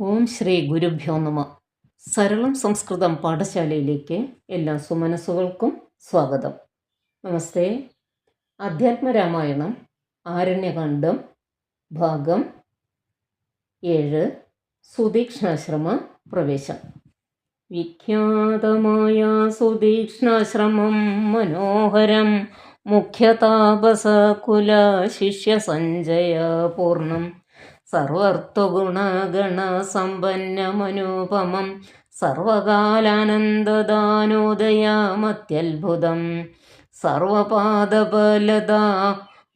ഓം ശ്രീ ഗുരുഭ്യോ നമ. സരളം സംസ്കൃതം പാഠശാലയിലേക്ക് എല്ലാ സുമനസ്സുകൾക്കും സ്വാഗതം. നമസ്തേ. അധ്യാത്മരാമായണം ആരണ്യകാണ്ഡം ഭാഗം 7. സുതീക്ഷ്ണാശ്രമ പ്രവേശം. വിഖ്യാതമായ സുതീക്ഷ്ണാശ്രമം മനോഹരം മുഖ്യതാപസകുല ശിഷ്യ സഞ്ജയ പൂർണ്ണം സർവർത്വഗുണഗണസമ്പന്നമനുപമം സർവകാലാനന്ദദാനോദയമത്യത്ഭുതം സർവപാദപലതാ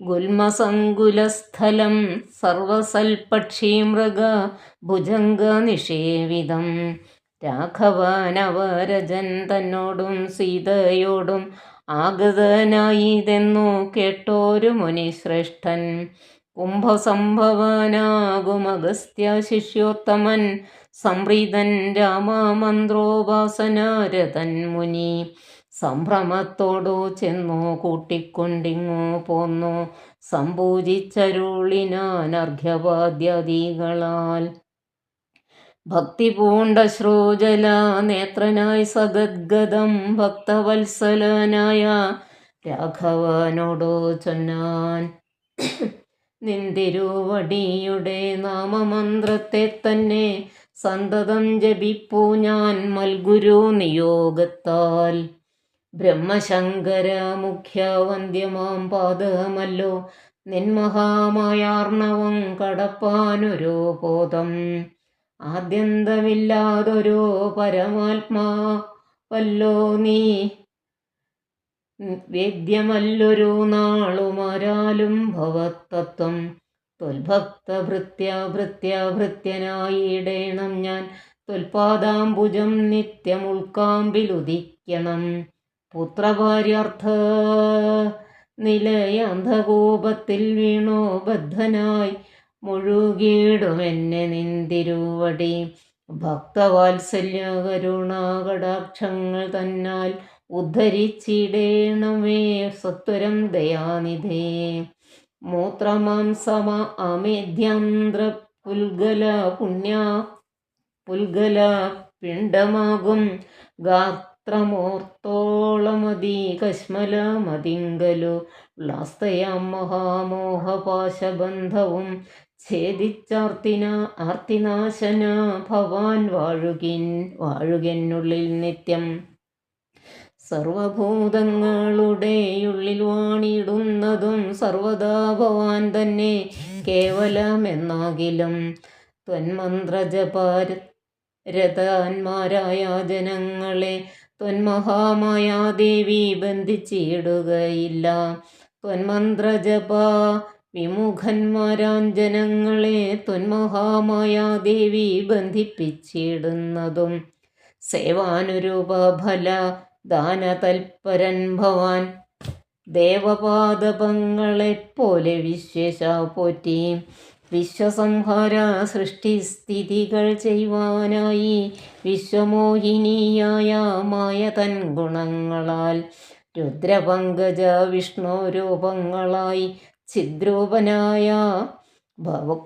ഗുൽമസങ്കുലസ്ഥലം സർവസൽപക്ഷീമൃഗ ഭുജംഗനിഷേവിതം രാഘവനവരജൻ തന്നോടും സീതയോടും ആഗതനായിതെന്നു കേട്ടോരു മുനിശ്രേഷ്ഠൻ കുംഭസംഭവനാകുമഗസ്ത്യ ശിഷ്യോത്തമൻ സംപ്രീതൻ രാമമന്ത്രോപാസനരതൻ മുനി സംഭ്രമത്തോടു ചെന്നു കൂട്ടിക്കൊണ്ടിങ്ങു പോന്നു സംപൂജിച്ചരുളിനാനർഘ്യപാദ്യാദികളാൽ ഭക്തി പൂണ്ട ശ്രോജല നേത്രനായി സഗദ്ഗദം ഭക്തവത്സലനായ രാഘവനോടു ചൊന്നാൻ നിന്തിരുവടിയുടെ നാമമന്ത്രത്തെ തന്നെ സന്തതം ജപിപ്പൂ ഞാൻ മൽഗുരു നിയോഗത്താൽ ബ്രഹ്മശങ്കര മുഖ്യ വന്ദ്യമാം പാദമല്ലോ നിന്മഹാമായാർണവം കടപ്പാനൊരു ബോധം ആദ്യന്തമില്ലാതൊരു പരമാത്മാവല്ലോ നീ വേദ്യമല്ലൊരു നാളുമാരാലും ഭവത്തത്വം ത്വൽഭക്തഭൃത്യനായിടേണം ഞാൻ ത്വൽപാദാംബുജം നിത്യമുൾക്കാമ്പിലുദിക്കണം പുത്രഭാര്യാർത്ഥ നിലയാന്ധകോപത്തിൽ വീണോ ബദ്ധനായി മുഴുകിയിടുമെന്നെ നിന്തിരുവടി ഭക്തവാത്സല്യ കരുണാകടാക്ഷങ്ങൾ തന്നാൽ ഉദ്ധരിച്ചിടേണമേ സത്വരം ദയാനിധേ മൂത്രമാംസമ അമേധ്യാന്ധ്ര പുൽഗല പിണ്ഡമാകും ഗാത്രമോർത്തോളമതി കശ്മലമതിങ്കലു ളാസ്തയാം മഹാമോഹപാശബന്ധവും ആർത്തിനാശന ഭവാൻ വാഴുകെന്നുള്ളിൽ നിത്യം സർവഭൂതങ്ങളുടെയുള്ളിൽ വാണിടുന്നതും സർവദാ ഭവാൻ തന്നെ കേവലമെന്നാകിലും ത്വന്മന്ത്രജപരതാന്മാരായ ജനങ്ങളെ ത്വന്മഹാമായാദേവി ബന്ധിച്ചിടുകയില്ല ത്വന്മന്ത്രജപ വിമുഖന്മാരാൻ ജനങ്ങളെ ത്വന്മഹാമായാദേവി ബന്ധിപ്പിച്ചിടുന്നതും സേവാനുരൂപ ഫല ദാനതൽപരൻ ഭവാൻ ദേവപാദപങ്ങളെപ്പോലെ വിശ്വേശ പോറ്റി വിശ്വസംഹാര സൃഷ്ടിസ്ഥിതികൾ ചെയ്യുവാനായി വിശ്വമോഹിനിയായ മായ തൻ ഗുണങ്ങളാൽ രുദ്രപങ്കജ വിഷ്ണു രൂപങ്ങളായി ചിദ്രൂപനായ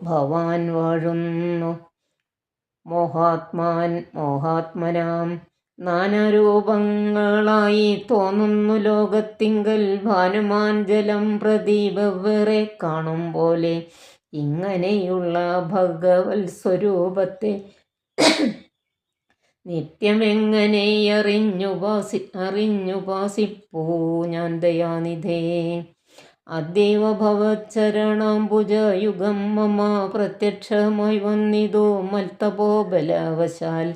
ഭവാൻ വാഴുന്നു മോഹാത്മനാം നാനാരൂപങ്ങളായി തോന്നുന്നു ലോകത്തിങ്കൽ ഭാനുമാൻ ജലം പ്രതി വെവ്വേറെ കാണും പോലെ ഇങ്ങനെയുള്ള ഭഗവത് സ്വരൂപത്തെ നിത്യമെങ്ങനെ അറിഞ്ഞുപാസിപ്പൂ ഞാൻ ദയാനിധേ അദ്യൈവ ഭവച്ചരണാംബുജയുഗം മമ പ്രത്യക്ഷമായി വന്നിതോ മൽത്തപോ ബലവശാൽ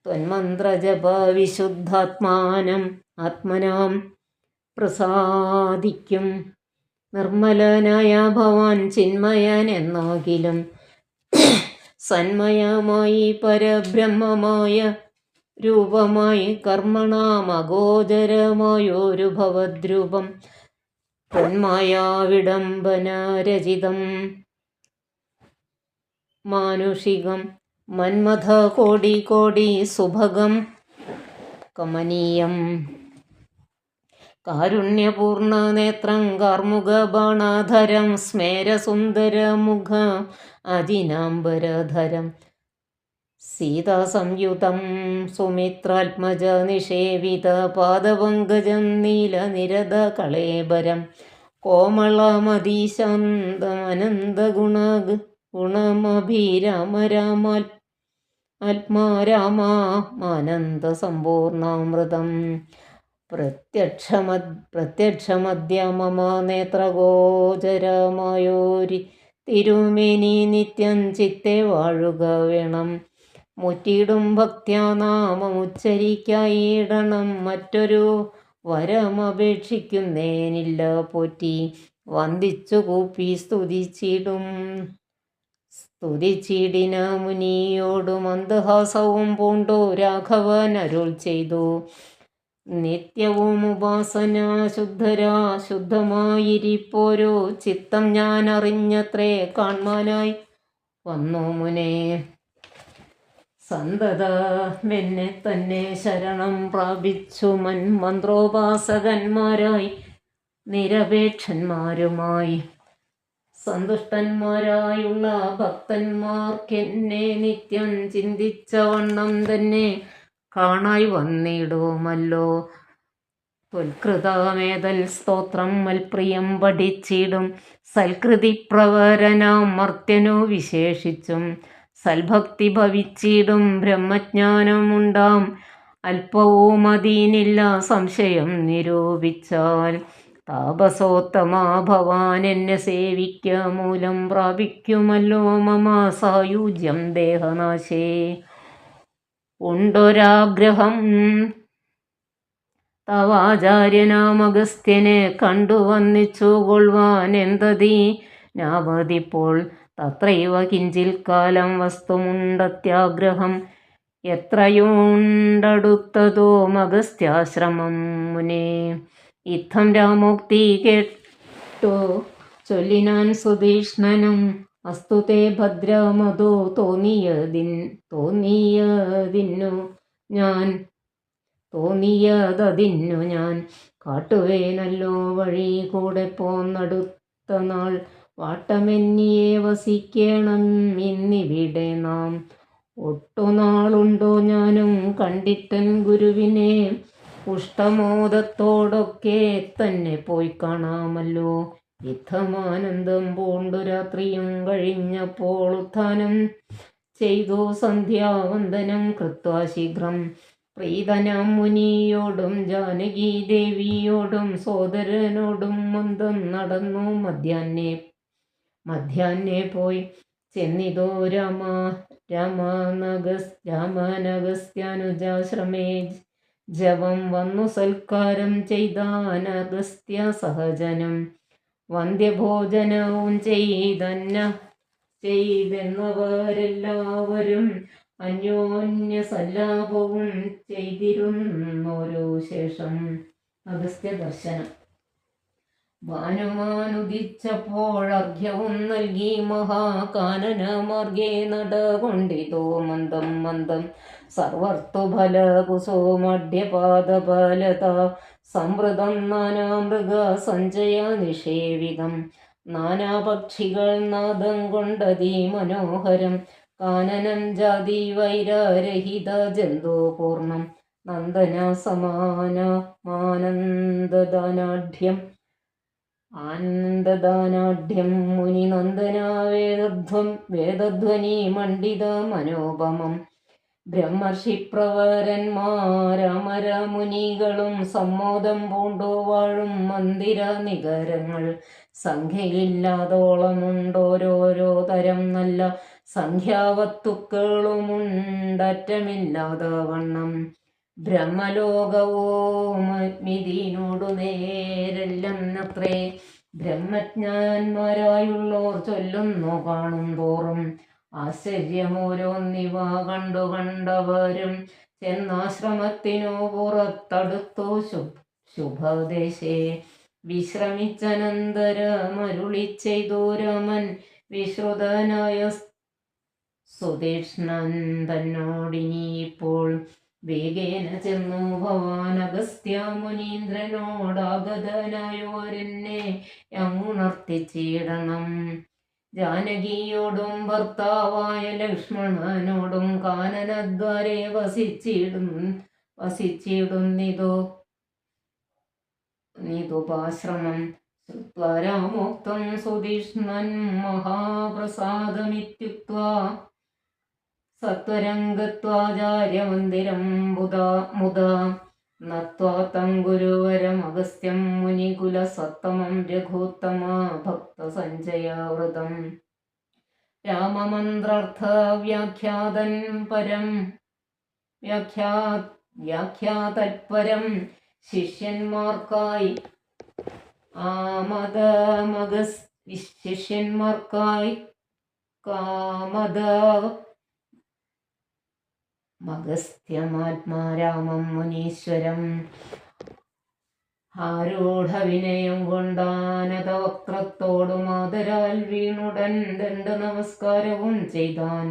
ത്വന്മന്ത്രജപ വിശുദ്ധാത്മാനം ആത്മനാം പ്രസാദിക്കും നിർമ്മലനായ ഭവാൻ ചിന്മയൻ എന്നാകിലും സന്മയമായി പരബ്രഹ്മമായ രൂപമായി കർമ്മണാം അഗോചരമായൊരു ഭവദ്രൂപം ത്വന്മായാവിഡംബനരചിതം മാനുഷികം മന്മഥ കോടി സുഭഗം കമനീയം കാരുണ്യപൂർണ നേത്രം കാർമുകബാണാധരം സ്മേരസുന്ദരമുഖ അജിനാംബരധരം സീതാസംയുതം സുമിത്രാത്മജ നിഷേവിത പാദപങ്കജം നീലനിരത കളേബരം ഗുണമഭിരാമ ആത്മാരാമാനന്ദസമ്പൂർണാമൃതം പ്രത്യക്ഷമദ്യ മമ നേത്രഗോചരമായോരി തിരുമേനി നിത്യം ചിത്തെ വാഴുക വേണം. മുറ്റിയിടും ഭക്ത്യാ നാമമുച്ചരിക്കായിടണം. മറ്റൊരു വരമപേക്ഷിക്കുന്നേനില്ല പോറ്റി. വന്ദിച്ചു കൂപ്പി സ്തുതിച്ചിടിന മുനിയോടു മന്ദഹാസവും പൂണ്ടു രാഘവൻ അരുൾ ചെയ്തു. നിത്യവും ഉപാസന ശുദ്ധമായിരിപ്പോരോ ചിത്തം ഞാൻ അറിഞ്ഞത്രേ കാൺമാനായി വന്നു മുനേ. സന്തതമെന്നെ തന്നെ ശരണം പ്രാപിച്ചു മന്ത്രോപാസകന്മാരായി നിരപേക്ഷന്മാരുമായി സന്തുഷ്ടന്മാരായുള്ള ഭക്തന്മാർക്കെന്നെ നിത്യം ചിന്തിച്ച വണ്ണം തന്നെ കാണായി വന്നിടുമല്ലോ. ത്വൽകൃതമേതൽ സ്തോത്രം മൽപ്രിയം പഠിച്ചിടും സൽകൃതി പ്രവരനാം മർത്യനു വിശേഷിച്ചും സൽഭക്തി ഭവിച്ചിടും ബ്രഹ്മജ്ഞാനമുണ്ടാം. അല്പവും അതീനില്ല സംശയം നിരൂപിച്ചാൽ. താപസോത്തമാ ഭവാൻ എന്നെ സേവിക്ക മൂലം പ്രാപിക്കുമല്ലോ മമ സായുജ്യം ദേഹനാശേ. ഉണ്ടൊരാഗ്രഹം തവാചാര്യനാമഗസ്ത്യനെ കണ്ടു വന്നിച്ചു കൊള്ളുവാൻ എന്തതീ നാവതിപ്പോൾ. തത്രൈവ കിഞ്ചിൽ കാലം വസ്തുമുണ്ടത്യാഗ്രഹം. എത്രയുണ്ടടുത്തതോ മഗസ്ത്യാശ്രമം മുനേ. ഇത്തം രാമോക്തി കേട്ടു ചൊല്ലിനാൻ സുതീഷ്ണനും. അസ്തു തേ ഭദ്രമതോ തോന്നിയതതിന്നു ഞാൻ കാട്ടുവേനല്ലോ വഴി കൂടെ പോന്നടുത്ത നാൾ. വാട്ടമെന്നിയെ വസിക്കേണം ഇന്നിവിടെ നാം. ഒട്ടുനാളുണ്ടോ ഞാനും കണ്ടിട്ടൻ ഗുരുവിനെ. പുഷ്ടമോദത്തോടൊക്കെ തന്നെ പോയി കാണാമല്ലോ. യുദ്ധമാനന്ദം പൂണ്ടു രാത്രിയും കഴിഞ്ഞപ്പോൾ ഉത്ഥാനം ചെയ്തു സന്ധ്യാവന്ദനം കൃത്വാ ശീഘ്രം. പ്രീതനാം മുനിയോടും ജാനകി ദേവിയോടും സോദരനോടും മന്ദം നടന്നു മധ്യാഹ്നെ പോയി ചെന്നിതോ രാമനഗസ്ത്യാനുജാശ്രമേ. ജപം വന്നു സൽക്കാരം ചെയ്താനഗസ്ത്യ സഹജനം. വന്ധ്യഭോജനവും ചെയ്തെന്നവരെല്ലാവരും അന്യോന്യ സല്ലാപവും ചെയ്തിരുന്നോരോ ശേഷം. അഗസ്ത്യ ദർശനം. ഭാനുമാനുദിച്ചപ്പോഴർഘ്യവും നൽകി മഹാകാനന മാർഗേ നടകൊണ്ടിതോ മന്ദം മന്ദം. സർവർത്തുഫല കുസുമഡ്യപാദപാലത സംവൃതം നാനാമൃഗ സഞ്ചയ നിഷേവിതം. നാനാപക്ഷികൾ നാദം കൊണ്ടതി മനോഹരം. കാനനം ജാതി വൈരരഹിത ജന്തൂപൂർണം. നന്ദന ആനന്ദദാനാഢ്യം മുനി നന്ദന വേദധ്വനി മണ്ഡിത മനോപമം. ബ്രഹ്മർഷിപ്രവരന്മാരമര മുനികളും സമ്മോദം പൂണ്ടു വാഴും മന്ദിര നികരങ്ങൾ. സംഖ്യയില്ലാതോളമുണ്ടോരോരോ തരം നല്ല സംഖ്യാവസ്തുക്കളുമുണ്ടറ്റമില്ലാത വണ്ണം. ബ്രഹ്മലോകവുമിതിനോടു നേരെല്ലന്നത്രേ. ബ്രഹ്മജ്ഞാന്മാരായുള്ളോർ ചൊല്ലുന്നു കാണും തോറും. ആശ്ചര്യമോരോന്നിവ കണ്ടവരും ചെന്നാശ്രമത്തിനു പുറത്തടുത്തു ശുഭദേശേ. വിശ്രമിച്ചനന്തരമരുളി ചെയ്തു രാമൻ വിശ്രുതനായ സുതീക്ഷ്ണൻ തന്നോടിനിപ്പോൾ. വേഗേന ചെന്നു ഭവാൻ അഗസ്ത്യ മുനീന്ദ്രനോടാഗതനായോരെന്നെ അങ്ങുണർത്തിച്ചിടണം. ജാനകിയോടും ഭർത്താവായ ലക്ഷ്മണനോടും കാനനദ്വാരെ വസിച്ചിടുന്നിതുപാശ്രമം ശ്രുത്വാ രാമോക്തം സുധിഷ്ണൻ മഹാപ്രസാദമിത്യുക്ത്വാ സത്വരം ഗത്വാചാര്യമന്ദിരം മുദാ നത്വാ തം ഗുരുവരമഗസ്ത്യം മുനികുലസത്തമം രഘുത്തമ ഭക്തസഞ്ജയവ്രതം രാമമന്ത്രാർത്ഥ വ്യാഖ്യാതൻ പരം വ്യാഖ്യാതൽപരം ശിഷ്യന്മാർക്കായി മഗസ്ത്യമാത്മാരാമം മുനീശ്വരം ആരൂഢവിനയം കൊണ്ടാനതവക്ത്രത്തോടു മാതരാൽ വീണുടൻ ദണ്ഡ നമസ്കാരവും ചെയ്താൻ.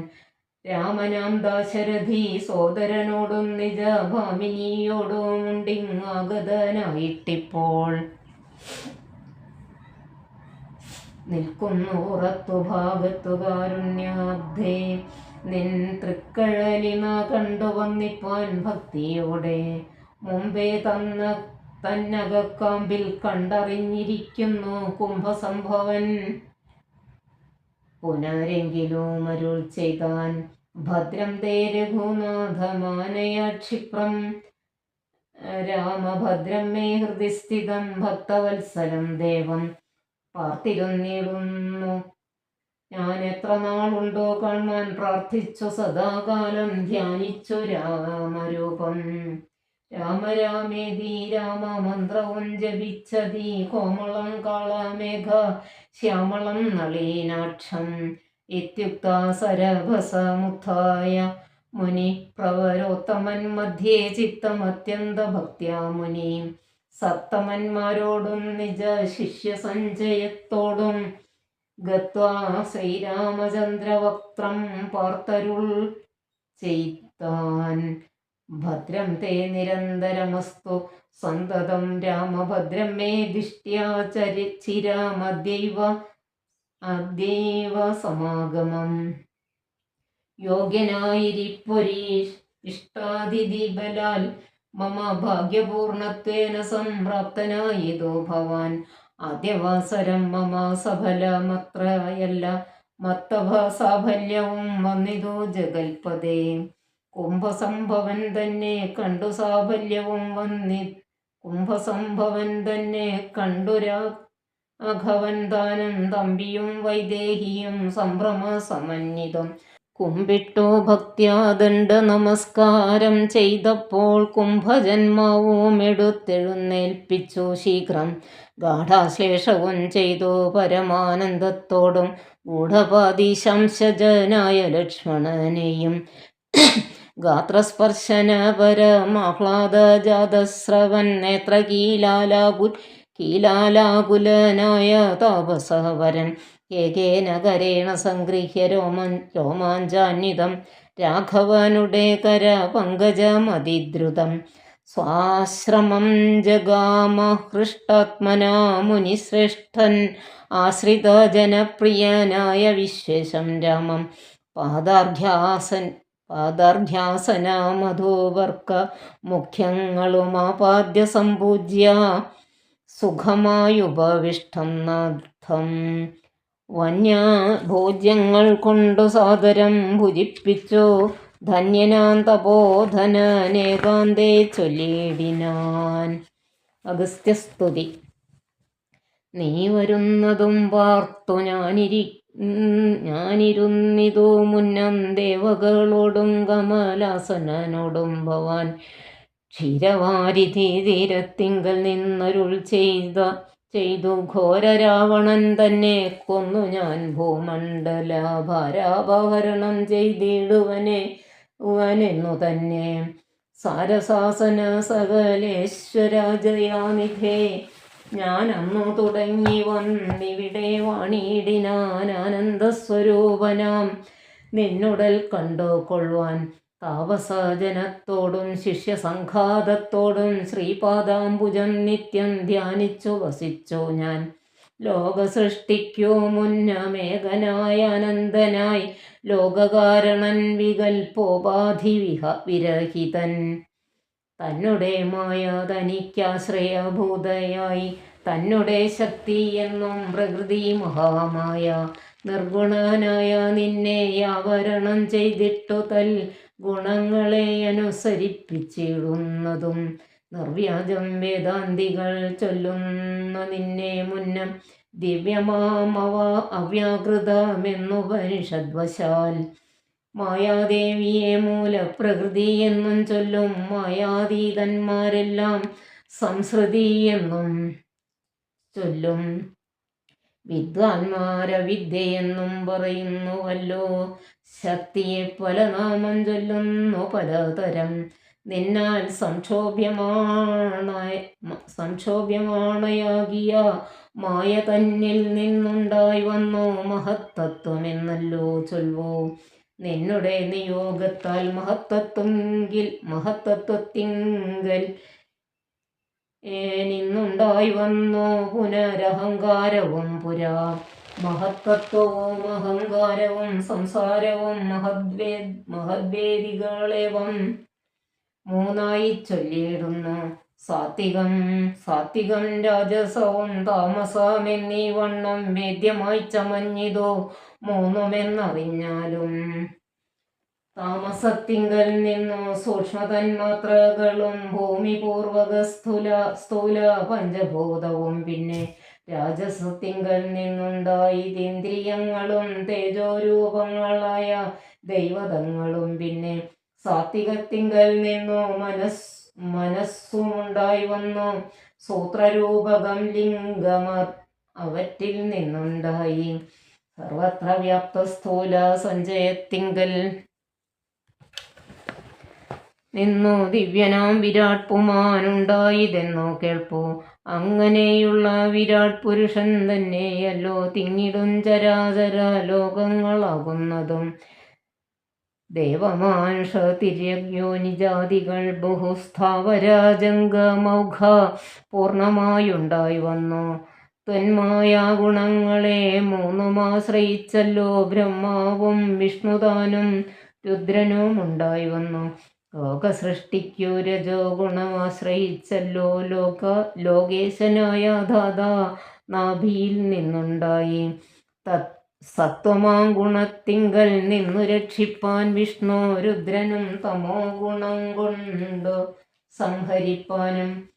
രാമനാം ദാശരഥി സോദരനോടും നിജ ഭാമിനിയോടും ഉണ്ടിങ്ങാഗതനായിട്ടിപ്പോൾ നിൽക്കുന്നു ഉറത്തു ഭാഗത്തു കാരുണ്യാബ്ധേ നിൻ തൃക്കഴലിമ കണ്ടു വന്നിപ്പാൻ ഭക്തിയോടെ മുമ്പേ തന്നകക്കാമ്പിൽ കണ്ടറിഞ്ഞിരിക്കുന്നു കുംഭസംഭവൻ. പുനരെങ്കിലും അരുൾ ചെയ്താൻ ഭദ്രം തേ രഘുനാഥമാനയ ക്ഷിപ്രം രാമഭദ്രം മേ ഹൃദി സ്ഥിതം ഭക്തവത്സലം ദേവം പാർത്തിരുന്നിടുന്നു ഞാൻ എത്ര നാളുണ്ടോ കാണാൻ പ്രാർത്ഥിച്ചു സദാകാലം ധ്യാനിച്ചു രാമരൂപം. രാമരാമേതി രാമമന്ത്രവും ജപിച്ചതി കോമളം കാളമേഘ ശ്യാമളം നളീനാക്ഷം ഇത്യുക്ത സരഭസമുത്ഥായ മുനി പ്രവരോത്തമൻ മധ്യേ ചിത്തമത്യന്ത ഭക്ത്യാ മുനി സപ്തമന്മാരോടും നിജ ശിഷ്യസഞ്ജയത്തോടും ഗത്വാ ശ്രീരാമചന്ദ്രവക്ത്രം പാർത്തരുൾ ചെയ്താൻ. ഭദ്രം തേ നിരന്തരമസ്തു സന്തതം രാമഭദ്രം മേ ദിഷ്ട്യാ ചിരാമദ്യൈവ സമാഗമം. യോഗ്യനായിരിപ്പൊരീഷ് ഇഷ്ടാതിഥി ബലാൽ മമ ഭാഗ്യപൂർണത്വേന സംപ്രാപ്തനായിതോ ഭവാൻ. ആദ്യവാസരം മമ സഫലമത്രയല്ല മത്തഭ സാഫല്യവും വന്നിതു ജഗൽപദേ. കുംഭസംഭവൻ തന്നെ കണ്ടു സാഫല്യവും കുംഭസംഭവൻ തന്നെ കണ്ടു രാഘവൻ താനും തമ്പിയും വൈദേഹിയും സംഭ്രമ സമന്വിതം കുമ്പിട്ടു ഭക്ത്യാ ദണ്ഡ നമസ്കാരം ചെയ്തപ്പോൾ കുംഭജന്മാവും എടുത്തെഴുന്നേൽപ്പിച്ചു ശീഘ്രം. ഗാഠാശ്ലേഷവും ചെയ്തു പരമാനന്ദത്തോടും ഗൂഢപാതിശംശജനായ ലക്ഷ്മണനെയും ഗാത്രസ്പർശന പരമാഹ്ലാദജാതസ്രവൻ നേത്രകീലാലാകുലനായ താപസവരൻ ഏകേന കരേണ സംഗൃഹ്യ രോമാഞ്ചാന്വിതം രാഘവനുടെ കര പങ്കജമതിദ്രുതം സ്വാശ്രമം ജഗാമ ഹൃഷ്ടാത്മനാ മുനിശ്രേഷ്ഠൻ ആശ്രിതജനപ്രിയനായ വിശ്വേശം രാമം പാദാർഘ്യാസന മധുവർക്ക മുഖ്യങ്ങളുമാപാദ്യ സമ്പൂജ്യ സുഖമായുപവിഷ്ടം നാഥം വന്യഭോജ്യങ്ങൾ കൊണ്ടു സാദരം ഭുജിപ്പിച്ചു ധന്യനാം തപോധനേകാന്തേ ചൊല്ലിടിനാൻ. അഗസ്ത്യസ്തുതി. നീ വരുന്നതും പാർത്തു ഞാനിരുന്നിതു മുന്നം ദേവകളോടും കമലാസനോടും ഭവാൻ ക്ഷീരവാരിധി തീരത്തിങ്കൽ നിന്നരുൾ ചെയ്തു ഘോര രാവണൻ തന്നെ കൊന്നു ഞാൻ ഭൂമണ്ഡല ഭാരാപഹരണം ചെയ്തിടുവനെന്നു തന്നെ സാരസാസന സകലേശ്വര ജയാനിധേ ഞാൻ അന്നു തുടങ്ങി വന്നിവിടെ വാണിയിടിനാൻ ആനന്ദസ്വരൂപനാം നിന്നുടൽ കണ്ടു കൊള്ളുവാൻ താപസജനത്തോടും ശിഷ്യസംഘാതത്തോടും ശ്രീപാദാംബുജം നിത്യം ധ്യാനിച്ചു വസിച്ചു ഞാൻ ലോക സൃഷ്ടിക്കു മുന്നമേകനായ അനന്തനായി ലോകകാരണൻ വികൽപ്പോപാധി വിരഹിതൻ തന്നെ മായ തനിക്കാശ്രയഭൂതയായി തന്നെ ശക്തി എന്നും പ്രകൃതി മഹാമായ നിർഗുണനായ നിന്നെ ആവരണം ചെയ്തിട്ടു തൽ ഗുണങ്ങളെ അനുസരിപ്പിച്ചിടുന്നതും നിർവ്യാജം വേദാന്തികൾ ചൊല്ലുന്ന നിന്നെ മുന്നം ദിവ്യമാമവ അവ്യാകൃതമെന്നുപനിഷദ്വശാൽ മായാദേവിയെ മൂലപ്രകൃതി എന്നും ചൊല്ലും മായാതീതന്മാരെല്ലാം സംസൃതി എന്നും ചൊല്ലും വിദ്വാൻമാരവിദ്യയെന്നും പറയുന്നുവല്ലോ ശക്തിയെ പല നാമം ചൊല്ലുന്നു പലതരം നിന്നാൽ സംക്ഷോഭ്യമാണയാകിയ മായ തന്നിൽ നിന്നുണ്ടായി വന്നു മഹത്തത്വമെന്നല്ലോ ചൊൽവോ നിന്നുടെ നിയോഗത്താൽ മഹത്തത്വത്തിങ്കൽ നിന്നുണ്ടായി വന്നു പുനരഹങ്കാരവും പുരാ മഹത്തത്വവും അഹങ്കാരവും സംസാരവും മഹദ്വേദികളേവം മൂന്നായി ചൊല്ലിയിടുന്നു സാത്വികം രാജസവും താമസമെന്നീ വണ്ണം വേദ്യമായി ചമഞ്ഞിതോ മൂന്നുമെന്നറിഞ്ഞാലും താമസത്തിങ്കൽ നിന്നു സൂക്ഷ്മതന്മാത്രകളും ഭൂമിപൂർവക സ്ഥൂല പഞ്ചഭൂതവും പിന്നെ രാജസത്തിങ്കൽ നിന്നുണ്ടായി ഇന്ദ്രിയങ്ങളും തേജോരൂപങ്ങളായ ദൈവതങ്ങളും പിന്നെ സാത്വികത്തിങ്കൽ നിന്നു മനസ്സുമുണ്ടായി വന്നു സൂത്രരൂപകം ലിംഗമർ അവറ്റിൽ നിന്നുണ്ടായി സർവത്ര വ്യാപ്ത സ്ഥൂല സഞ്ചയത്തിങ്കൽ നിന്നു ദിവ്യനാം വിരാട് പുമാനുണ്ടായതെന്നോ കേൾപ്പൂ അങ്ങനെയുള്ള വിരാട് പുരുഷൻ തന്നെയല്ലോ തിങ്ങിടും ചരാചര ലോകങ്ങളാകുന്നതും ദേവമാനുഷ തിര്യജ്ഞോനിജാതികൾ ബഹുസ്ഥാവരാജംഗമൗഘ പൂർണമായുണ്ടായി വന്നു ത്വന്മായ ഗുണങ്ങളെ മൂന്നുമാശ്രയിച്ചല്ലോ ബ്രഹ്മാവും വിഷ്ണുതാനും രുദ്രനും ഉണ്ടായി വന്നു ലോകസൃഷ്ടിക്കു രജോ ഗുണമാശ്രയിച്ചല്ലോ ലോകേശനായ ദാദാ നാഭിയിൽ നിന്നുണ്ടായി സത്വമാം ഗുണത്തിങ്കൽ നിന്നു രക്ഷിപ്പാൻ വിഷ്ണു രുദ്രനും തമോ ഗുണം കൊണ്ടു സംഹരിപ്പാനും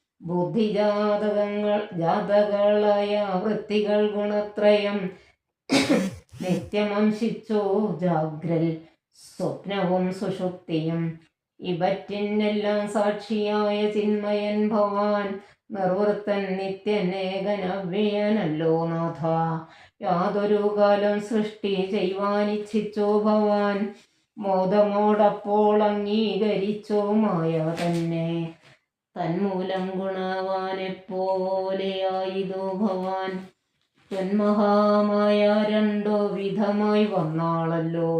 ജാതകളായ വൃത്തികൾ ഗുണത്രയം നിത്യമംശിച്ചു ജാഗ്രൽ സ്വപ്നവും സുഷുപ്തിയും ഇവറ്റിനെല്ലാം സാക്ഷിയായ ചിന്മയൻ ഭവാൻ നിർവൃത്തൻ നിത്യനേകനവ്യയനല്ലോ നാഥ യാതൊരു കാലം സൃഷ്ടി ചെയ്യുവാനിച്ഛിച്ചോ ഭവാൻ മോദമോടപ്പോൾ അംഗീകരിച്ചോ മായ തന്നെ തന്മൂലം ഗുണവാനെപ്പോലെയായതു ഭവാൻ തന്മഹാമായ രണ്ടോ വിധമായി വന്നാളല്ലോ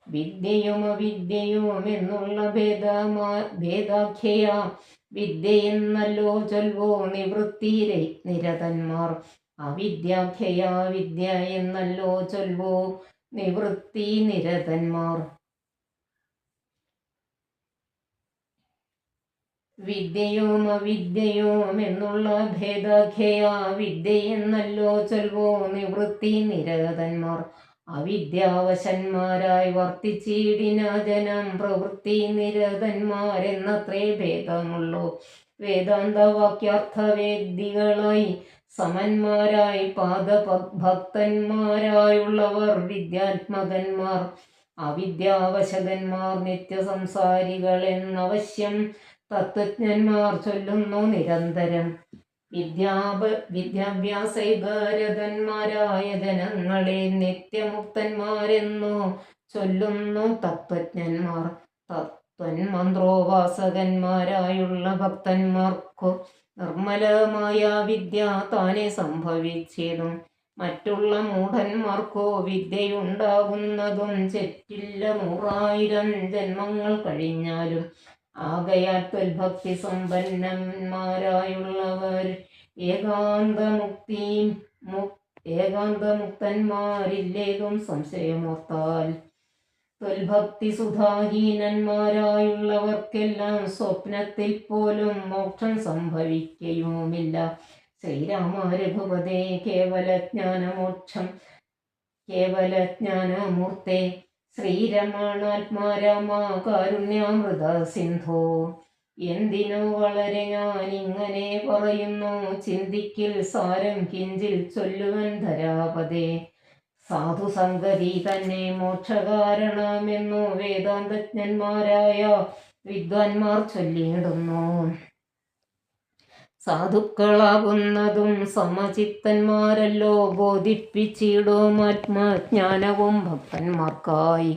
വിദ്യയും അവിദ്യയും എന്നുള്ള ഭേദാഖ്യയ വിദ്യയെന്നല്ലോ ചൊൽവോ നിവൃത്തിയിലെ നിരതന്മാർ അവിദ്യാഖ്യയ വിദ്യ എന്നല്ലോ ചൊൽവോ നിവൃത്തി നിരതന്മാർ വിദ്യയും അവിദ്യയും എന്നുള്ള ഭേദാഖ്യയ വിദ്യയെന്നല്ലോ ചൊൽവോ നിവൃത്തി നിരതന്മാർ അവിദ്യാവശന്മാരായി വർത്തിച്ചിടിന ജനം പ്രവൃത്തി നിരതന്മാരെന്നത്രേ ഭേദമുള്ളൂ വേദാന്തവാക്യാർത്ഥവേദികളായി സമന്മാരായി പാദഭക്തന്മാരായുള്ളവർ വിദ്യാത്മകന്മാർ അവിദ്യാവശകന്മാർ നിത്യസംസാരികൾ എന്നവശ്യം തത്വജ്ഞന്മാർ ചൊല്ലുന്നു നിരന്തരം വിദ്യാഭ്യാസൈകരതന്മാരായ ജനങ്ങളെ നിത്യമുക്തന്മാരെന്നു ചൊല്ലുന്നു തത്വജ്ഞന്മാർ തന്മന്ത്രോപാസകന്മാരായുള്ള ഭക്തന്മാർക്കു നിർമ്മലമായ വിദ്യ താനെ സംഭവിച്ചിടും മറ്റുള്ള മൂഢന്മാർക്കോ വിദ്യയുണ്ടാകുന്നതും ചെറ്റില്ല 100,000 ജന്മങ്ങൾ കഴിഞ്ഞാലും ആകയാൽ ത്വൽഭക്തി സമ്പന്നന്മാരായുള്ളവർ ഏകാന്ത ഏകാന്തമുക്തന്മാരില്ലേതും സംശയമോർത്താൽ. ത്വൽഭക്തി സുധാഹീനന്മാരായുള്ളവർക്കെല്ലാം സ്വപ്നത്തിൽ പോലും മോക്ഷം സംഭവിക്കുകയുമില്ല. ശ്രീരാമ രഘുപതേ കേവലജ്ഞാനമോക്ഷം കേവലജ്ഞാനമൂർത്തേ ശ്രീരമണാത്മാരാമ കാരുണ്യാമൃത സിന്ധോ. എന്തിനു വളരെ ഞാനിങ്ങനെ പറയുന്നു, ചിന്തിക്കിൽ സാരം കിഞ്ചിൽ ചൊല്ലുവൻ ധരാപതേ. സാധുസംഗതി തന്നെ മോക്ഷകാരണമെന്നു വേദാന്തജ്ഞന്മാരായ വിദ്വാൻമാർ ചൊല്ലിയിടുന്നു. സാധുക്കളാകുന്നതും സമചിത്തന്മാരല്ലോ, ബോധിപ്പിച്ചിടും ആത്മജ്ഞാനവും ഭക്തന്മാർക്കായി.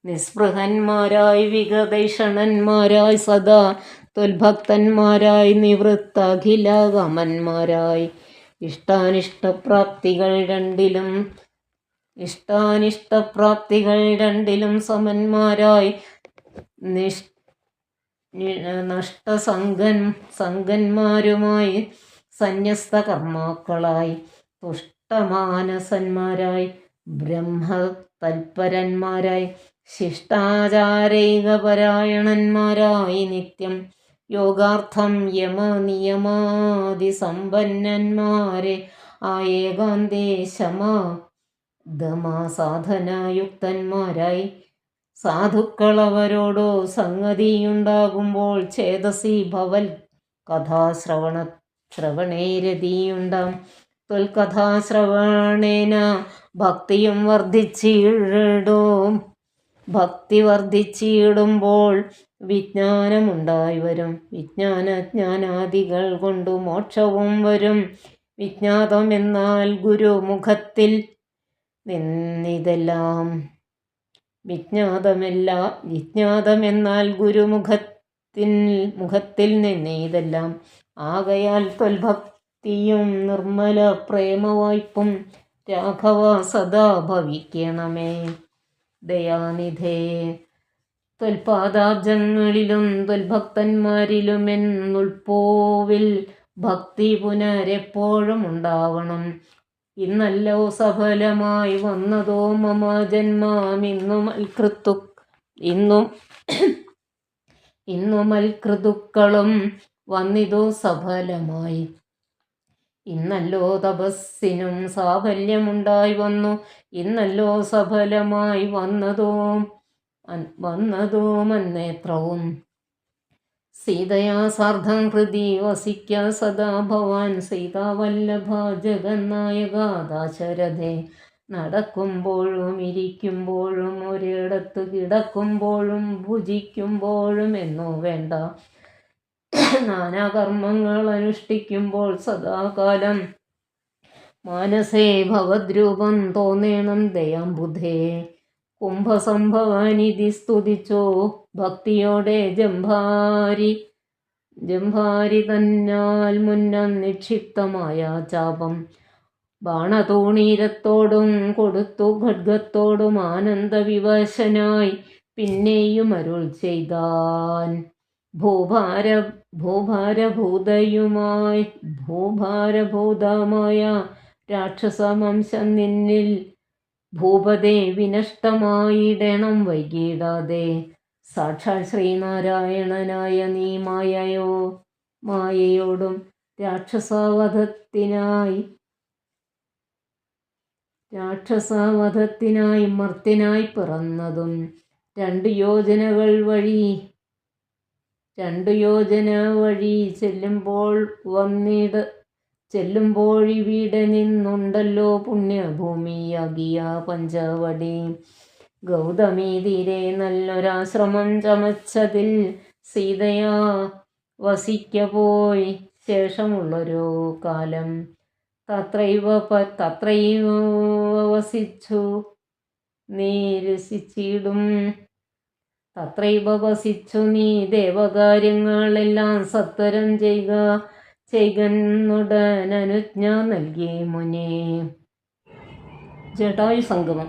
നിസ്പൃഹന്മാരായി വിഗതൈഷണന്മാരായി സദാ ത്വൽഭക്തന്മാരായി നിവൃത്തഖിലകമന്മാരായി ഇഷ്ടാനിഷ്ടപ്രാപ്തികൾ രണ്ടിലും സമന്മാരായി നഷ്ടസംഗന്മാരുമായി സന്യസ്ത കർമാക്കളായി തുഷ്ടമാനസന്മാരായി ബ്രഹ്മതൽപരന്മാരായി ശിഷ്ടാചാരൈകപരായണന്മാരായി നിത്യം യോഗാർത്ഥം യമനിയമാദിസമ്പന്നന്മാരെ ഏകാന്തേ ശമദമസാധനയുക്തന്മാരായി സാധുക്കളവരോടു സംഗതിയുണ്ടാകുമ്പോൾ ചേതസി ഭവൽ കഥാശ്രവണേ രതിയുണ്ടാം. ത്വൽകഥാശ്രവണേന ഭക്തിയും ഭക്തി വർദ്ധിച്ചിടുമ്പോൾ വിജ്ഞാനമുണ്ടായി വരും. വിജ്ഞാനജ്ഞാനാദികൾ കൊണ്ടു മോക്ഷവും വരും. വിജ്ഞാതമെന്നാൽ ഗുരുമുഖത്തിൽ നിന്നിതെല്ലാം മുഖത്തിൽ നിന്നിതെല്ലാം. ആകയാൽ ത്വൽഭക്തിയും നിർമ്മല പ്രേമവായ്പും രാഘവ സദാ ഭവിക്കണമേ. ദയാനിധേ ത്വൽപാദാബ്ജങ്ങളിലും ത്വൽഭക്തന്മാരിലുമെന്നുൾപ്പോവിൽ ഭക്തി പുനരെപ്പോഴും ഉണ്ടാവണം. ഇന്നല്ലോ സഫലമായി വന്നതോ മമ ജന്മം, ഇന്നുമൽകൃതുക്കളും വന്നിതോ സഫലമായി. ഇന്നല്ലോ തപസ്സിനും സാഫല്യമുണ്ടായി വന്നു, ഇന്നല്ലോ സഫലമായി വന്നതോ മന്നേത്രവും. സീതയാ സാർദ്ധം ഹൃദി വസിക്ക സദാ ഭവാൻ, സീതാവല്ലഭ ജഗന്നായക ദാശരഥേ. നടക്കുമ്പോഴും ഇരിക്കുമ്പോഴും ഒരിടത്ത് കിടക്കുമ്പോഴും ഭുജിക്കുമ്പോഴും എന്നു വേണ്ട, നാനാകർമ്മങ്ങൾ അനുഷ്ഠിക്കുമ്പോൾ സദാകാലം മാനസേ ഭവദ്രൂപം തോന്നേണം ദയാംബുധേ. കുംഭസംഭവാനിധി സ്തുതിച്ചോ ഭക്തിയോടെ ജംഭാരി തന്നാൽ മുന്നം നിക്ഷിപ്തമായ ചാപം ബാണതൂണീരത്തോടും കൊടുത്തു ഖഡ്ഗത്തോടും ആനന്ദവിവശനായി പിന്നെയും അരുൾ ചെയ്താൻ. ഭൂഭാരഭൂതമായ രാക്ഷസവംശം നിന്നിൽ ഭൂപതേ വിനഷ്ടമായിടണം വൈകിടാതെ. സാക്ഷാൽ ശ്രീനാരായണനായ നീ മായയോടും രാക്ഷസവധത്തിനായി മർത്യനായി പിറന്നതും 2 യോജന വഴി ചെല്ലുമ്പോഴിവിടെ നിന്നുണ്ടല്ലോ പുണ്യഭൂമിയാകിയ പഞ്ചവടി. ഗൗതമീ തീരെ നല്ലൊരാശ്രമം ചമച്ചതിൽ സീതയാ വസിക്ക പോയി ശേഷമുള്ളൊരു കാലം തത്രൈവ വസിച്ചു നീ ദേവകാര്യങ്ങളെല്ലാം സത്വരം ചെയ്കന്നുടനനുജ്ഞ നൽകി മുനേ. ജടായു സംഗമം.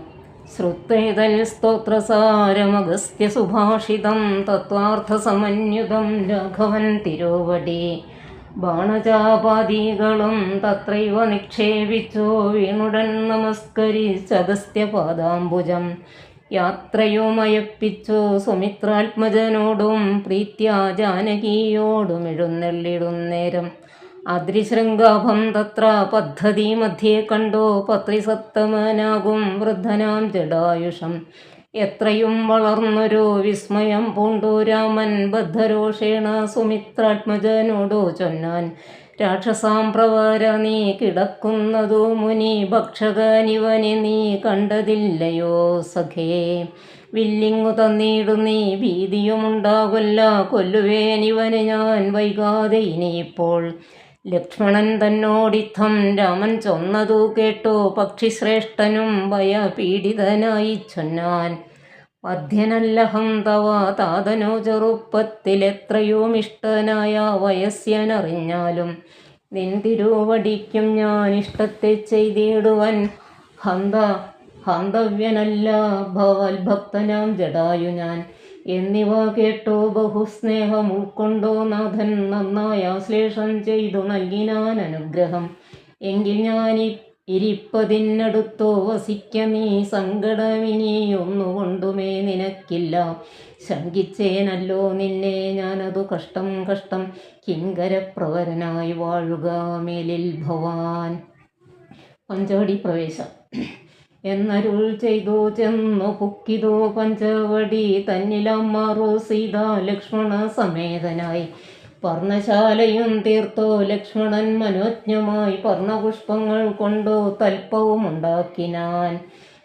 ശ്രുത്വേതൽ സ്തോത്രസാരമഗസ്ത്യ സുഭാഷിതം തത്വാർത്ഥസമന്യുതം രാഘവൻ തിരുവടി. ബാണചാപാദികളും തത്രൈവ നിക്ഷേപിച്ചു വീണുടൻ നമസ്കരിച്ചഗസ്ത്യപാദാംബുജം യാത്രയുമയപ്പിച്ചു സുമിത്രാത്മജനോടും പ്രീത്യാ ജാനകിയോടും എഴുന്നള്ളിടുന്നേരം അദ്രിശൃംഗാഭം തത്ര പദ്ധതി മധ്യേ കണ്ടോ പത്രിസത്തമനാകും വൃദ്ധനാം ജടായുഷം എത്രയും വളർന്നൊരു വിസ്മയം പൂണ്ടു രാമൻ ബദ്ധരോഷേണ സുമിത്രാത്മജനോടു ചൊന്നാൻ രാക്ഷസാം പ്രവര നീ കിടക്കുന്നതു മുനി ഭക്ഷകനിവനെ നീ കണ്ടതില്ലയോ സഖേ വില്ലിങ്ങു തന്നിടു നീ ഭീതിയുമുണ്ടാകൊല്ല കൊല്ലുവേനിവനെ ഞാൻ വൈകാതെ ഇനിയിപ്പോൾ ലക്ഷ്മണൻ തന്നോടിത്തം രാമൻ ചൊന്നതു കേട്ടു പക്ഷിശ്രേഷ്ഠനും ഭയപീഡിതനായി ചൊന്നാൻ മധ്യനല്ലഹം തവ താതനോ ചെറുപ്പത്തിലെത്രയുമിഷ്ടനായ വയസ്യനറിഞ്ഞാലും നിന്തിരുവടിക്കും ഞാൻ ഇഷ്ടത്തെ ചെയ്തിടുവൻ ഹന്തവ്യനല്ല ഭവത്ഭക്തനാം ജടായു ഞാൻ എന്നിവ കേട്ടോ ബഹുസ്നേഹം ഉൾക്കൊണ്ടോ നാഥൻ നന്നായി ആശ്ലേഷം ചെയ്തു നൽകിനാൻ അനുഗ്രഹം എങ്കിൽ ഞാൻ ഇരിപ്പതിനടുത്തോ വസിക്ക നീ സങ്കടമിനിയൊന്നുകൊണ്ടുമേ നിനക്കില്ല ശങ്കിച്ചേനല്ലോ നിന്നെ ഞാനതു കഷ്ടം കിങ്കരപ്രവരനായി വാഴുക മേലിൽ ഭവാൻ. പഞ്ചവടി പ്രവേശം എന്നരുൾ ചെയ്തു ചെന്നു പുക്കിതു പഞ്ചവടി തന്നിലമ്മാറു സീത ലക്ഷ്മണ സമേതനായി പർണശാലയും തീർത്തോ ലക്ഷ്മണൻ മനോജ്ഞമായി പർണപുഷ്പങ്ങൾ കൊണ്ടു തൽപ്പവുമുണ്ടാക്കിനാൻ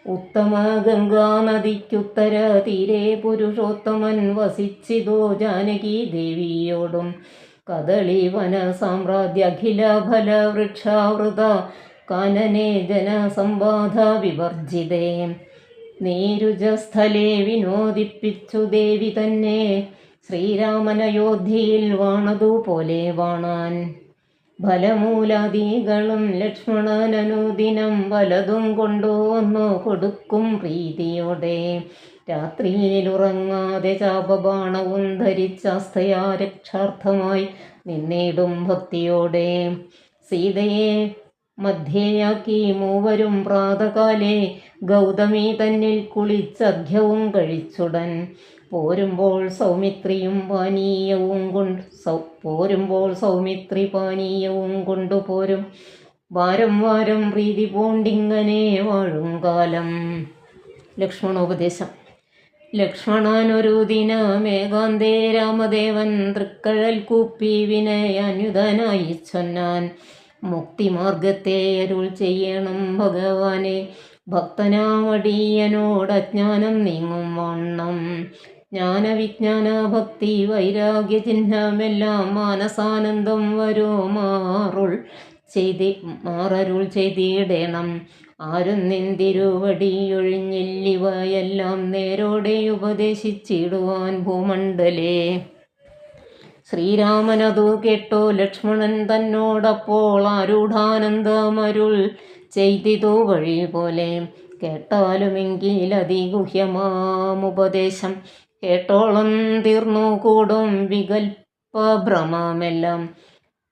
ഉത്തമ ഗംഗാനദിക്കുത്തര തീരെ പുരുഷോത്തമൻ വസിച്ചിതോ ജാനകി ദേവിയോടും കദളി വന സാമ്രാജ്യ അഖില ഫല വൃക്ഷാവൃത കാനനെ ജനസമ്പാദ വിവർജിതേ നീരുജസ്ഥലേ വിനോദിപ്പിച്ചു ദേവി തന്നെ ശ്രീരാമനയോധ്യയിൽ വാണതുപോലെ വാണാൻ ഫലമൂലാദികളും ലക്ഷ്മണനനുദിനം പലതും കൊണ്ടുവന്നു കൊടുക്കും പ്രീതിയോടെ രാത്രിയിലുറങ്ങാതെ ചാപബാണവും ധരിച്ചാസ്ഥയാ രക്ഷാർത്ഥമായി നിന്നിടും ഭക്തിയോടെ സീതയെ മധ്യയാക്കി മൂവരും പ്രാതകാലേ ഗൗതമി തന്നിൽ കുളിച്ചർഘ്യവും കഴിച്ചുടൻ പോരുമ്പോൾ സൗമിത്രി പാനീയവും കൊണ്ടുപോരും വാരം വാരം പ്രീതി പൂണ്ടിങ്ങനെ വാഴും കാലം. ലക്ഷ്മണോപദേശം. ലക്ഷ്മണനൊരു ദിനമേകാന്തേ രാമദേവൻ തൃക്കഴൽ കൂപ്പി വിനയാന്യുതനായി ചൊന്നാൻ മുക്തിമാർഗത്തെ അരുൾ ചെയ്യണം ഭഗവാനെ ഭക്തനാമടിയനോട് അജ്ഞാനം നീങ്ങും വണ്ണം ജ്ഞാനവിജ്ഞാന ഭക്തി വൈരാഗ്യ ചിഹ്നമെല്ലാം മാനസാനന്ദം വരുമാറുൾ ചെയ്തിടണം ആരും നിന്തിരുവടിയൊഴിഞ്ഞില്ലിവയെല്ലാം നേരോടെ ഉപദേശിച്ചിടുവാൻ ഭൂമണ്ഡലേ. ശ്രീരാമനതു കേട്ടോ ലക്ഷ്മണൻ തന്നോടപ്പോൾ ആരൂഢാനന്ദമരുൾ ചെയ്തിതു വഴി പോലെ കേട്ടാലുമെങ്കിൽ അതിഗുഹ്യമാമുപദേശം കേട്ടോളം തീർന്നു കൂടും വികൽപ്പഭ്രമമെല്ലാം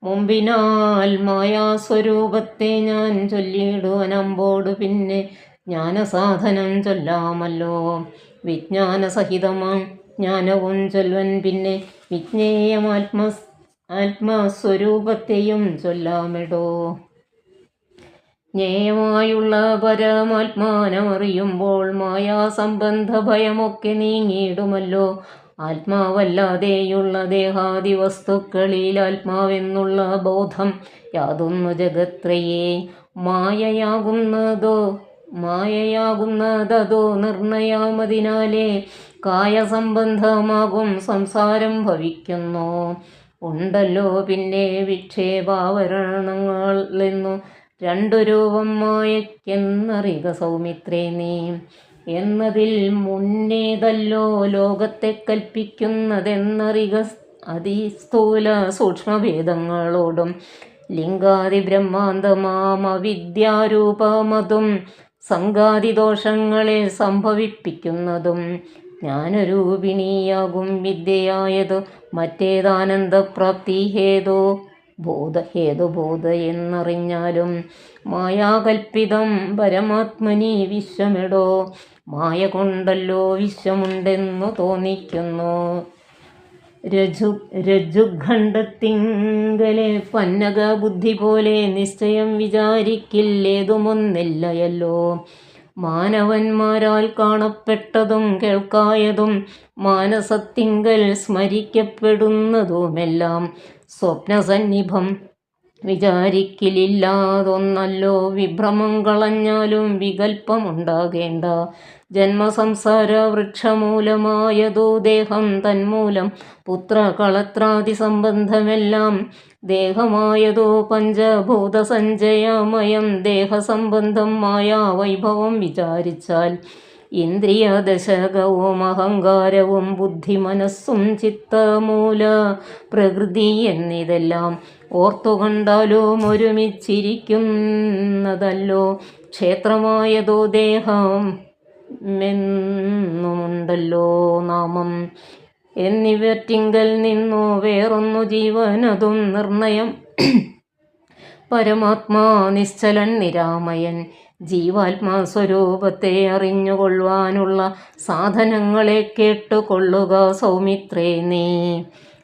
മുമ്പിനാൽ മായാസ്വരൂപത്തെ ഞാൻ ചൊല്ലിടുവനമ്പോട് പിന്നെ ജ്ഞാനസാധനം ചൊല്ലാമല്ലോ വിജ്ഞാനസഹിതമാം ജ്ഞാനവും ചൊല്വൻ പിന്നെ ആത്മസ്വരൂപത്തെയും ചൊല്ലാമെടോ. ജ്ഞേയമായുള്ള പരമാത്മാനമറിയുമ്പോൾ മായാസംബന്ധ ഭയമൊക്കെ നീങ്ങിയിടുമല്ലോ ആത്മാവല്ലാതെയുള്ള ദേഹാദി വസ്തുക്കളിൽ ആത്മാവെന്നുള്ള ബോധം യാതൊന്നു ജഗത്രയേ മായയാകുന്നതോ നിർണയമതിനാലേ കായസംബന്ധമാകും സംസാരം ഭവിക്കുന്നു ഉണ്ടല്ലോ പിന്നെ വിക്ഷേപാവരണങ്ങളെന്നു രണ്ടു രൂപം മായയ്ക്കെന്നറിക സൗമിത്രേ നീ എന്നതിൽ മുന്നേതല്ലോ ലോകത്തെ കൽപ്പിക്കുന്നതെന്നറിക അതിസ്ഥൂല സൂക്ഷ്മഭേദങ്ങളോടും ലിംഗാദി ബ്രഹ്മാന്തമാം അവിദ്യാരൂപമതും സംഘാതിദോഷങ്ങളെ സംഭവിപ്പിക്കുന്നതും ജ്ഞാനരൂപിണിയാകും വിദ്യയായതു മറ്റേതാനന്ദപ്രാപ്തി ഹേതോ ഹേതുബോധ എന്നറിഞ്ഞാലും മായാകൽപ്പിതം പരമാത്മനി വിശ്വമെടോ. മായ കൊണ്ടല്ലോ വിശ്വമുണ്ടെന്നു തോന്നിക്കുന്നു. രജ്ജുഖണ്ഡത്തിങ്കലെ പന്നക ബുദ്ധി പോലെ നിശ്ചയം വിചാരിക്കില്ലേതുമൊന്നില്ലയല്ലോ. മാനവന്മാരാൽ കാണപ്പെട്ടതും കേൾക്കായതും മാനസത്തിങ്കൽ സ്മരിക്കപ്പെടുന്നതുമെല്ലാം സ്വപ്നസന്നിഭം വിചാരിക്കലില്ലാതൊന്നല്ലോ. വിഭ്രമം കളഞ്ഞാലും വികൽപ്പമുണ്ടാകേണ്ട. ജന്മസംസാര വൃക്ഷമൂലമായതു ദേഹം തന്മൂലം പുത്രകളത്രാദി സംബന്ധമെല്ലാം ദേഹമായതു പഞ്ചഭൂതസഞ്ചയമയം. ദേഹസംബന്ധം മായാവൈഭവം വിചാരിച്ചാൽ ഇന്ദ്രിയദശകവും അഹങ്കാരവും ബുദ്ധി മനസ്സും ചിത്തമൂല പ്രകൃതി എന്നിതെല്ലാം ഓർത്തുകണ്ടാലും ഒരുമിച്ചിരിക്കുന്നതല്ലോ. ക്ഷേത്രമായതോ ദേഹം മെന്നുമുണ്ടല്ലോ നാമം എന്നിവറ്റിങ്കൽ നിന്നു വേറൊന്നു ജീവനതും നിർണയം. പരമാത്മാ നിശ്ചലൻ നിരാമയൻ. ജീവാത്മാ സ്വരൂപത്തെ അറിഞ്ഞുകൊള്ളുവാനുള്ള സാധനങ്ങളെ കേട്ടുകൊള്ളുക സൗമിത്രേ നീ.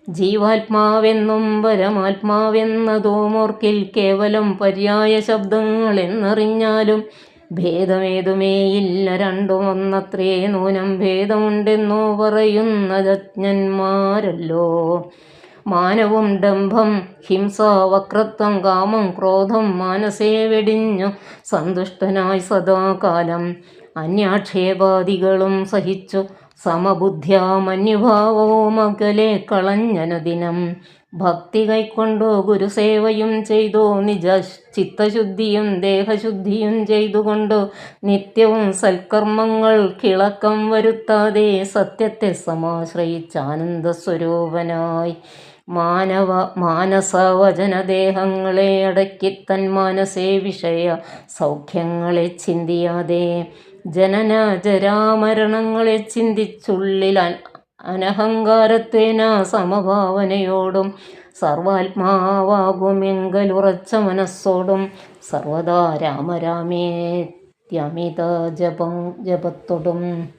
ജീവാത്മാവെന്നും പരമാത്മാവെന്നതും ഓർക്കിൽ. കേവലം പര്യായ ശബ്ദങ്ങളെന്നറിഞ്ഞാലും ഭേദമേതുമേയില്ല. രണ്ടും ഒന്നത്രേ. നൂനം ഭേദമുണ്ടെന്നു പറയുന്നതജ്ഞന്മാരല്ലോ. മാനവും ഡംഭം ഹിംസ വക്രത്വം കാമം ക്രോധം മാനസേ വെടിഞ്ഞു സന്തുഷ്ടനായി സദാകാലം അന്യാക്ഷേപാദികളും സഹിച്ചു സമബുദ്ധ്യാ മന്യുഭാവവും അകലെ കളഞ്ഞനുദിനം. ഭക്തി കൈക്കൊണ്ടു ഗുരുസേവയും ചെയ്തു നിജ ചിത്തശുദ്ധിയും ദേഹശുദ്ധിയും ചെയ്തുകൊണ്ടു നിത്യവും സൽക്കർമ്മങ്ങൾ കിളക്കം വരുത്താതെ സത്യത്തെ സമാശ്രയിച്ചാനന്ദസ്വരൂപനായി മാനസവചനദേഹങ്ങളെ അടക്കി തൻ മനസ്സേ വിഷയ സൗഖ്യങ്ങളെ ചിന്തിയാതെ ജനന ജരാമരണങ്ങളെ ചിന്തിച്ചുള്ളിൽ അനഹങ്കാരത്വേന സമഭാവനയോടും സർവാത്മാവാകുമെങ്കലുറച്ച മനസ്സോടും സർവദാ രാമരാമേത്യമിത ജപത്തോടും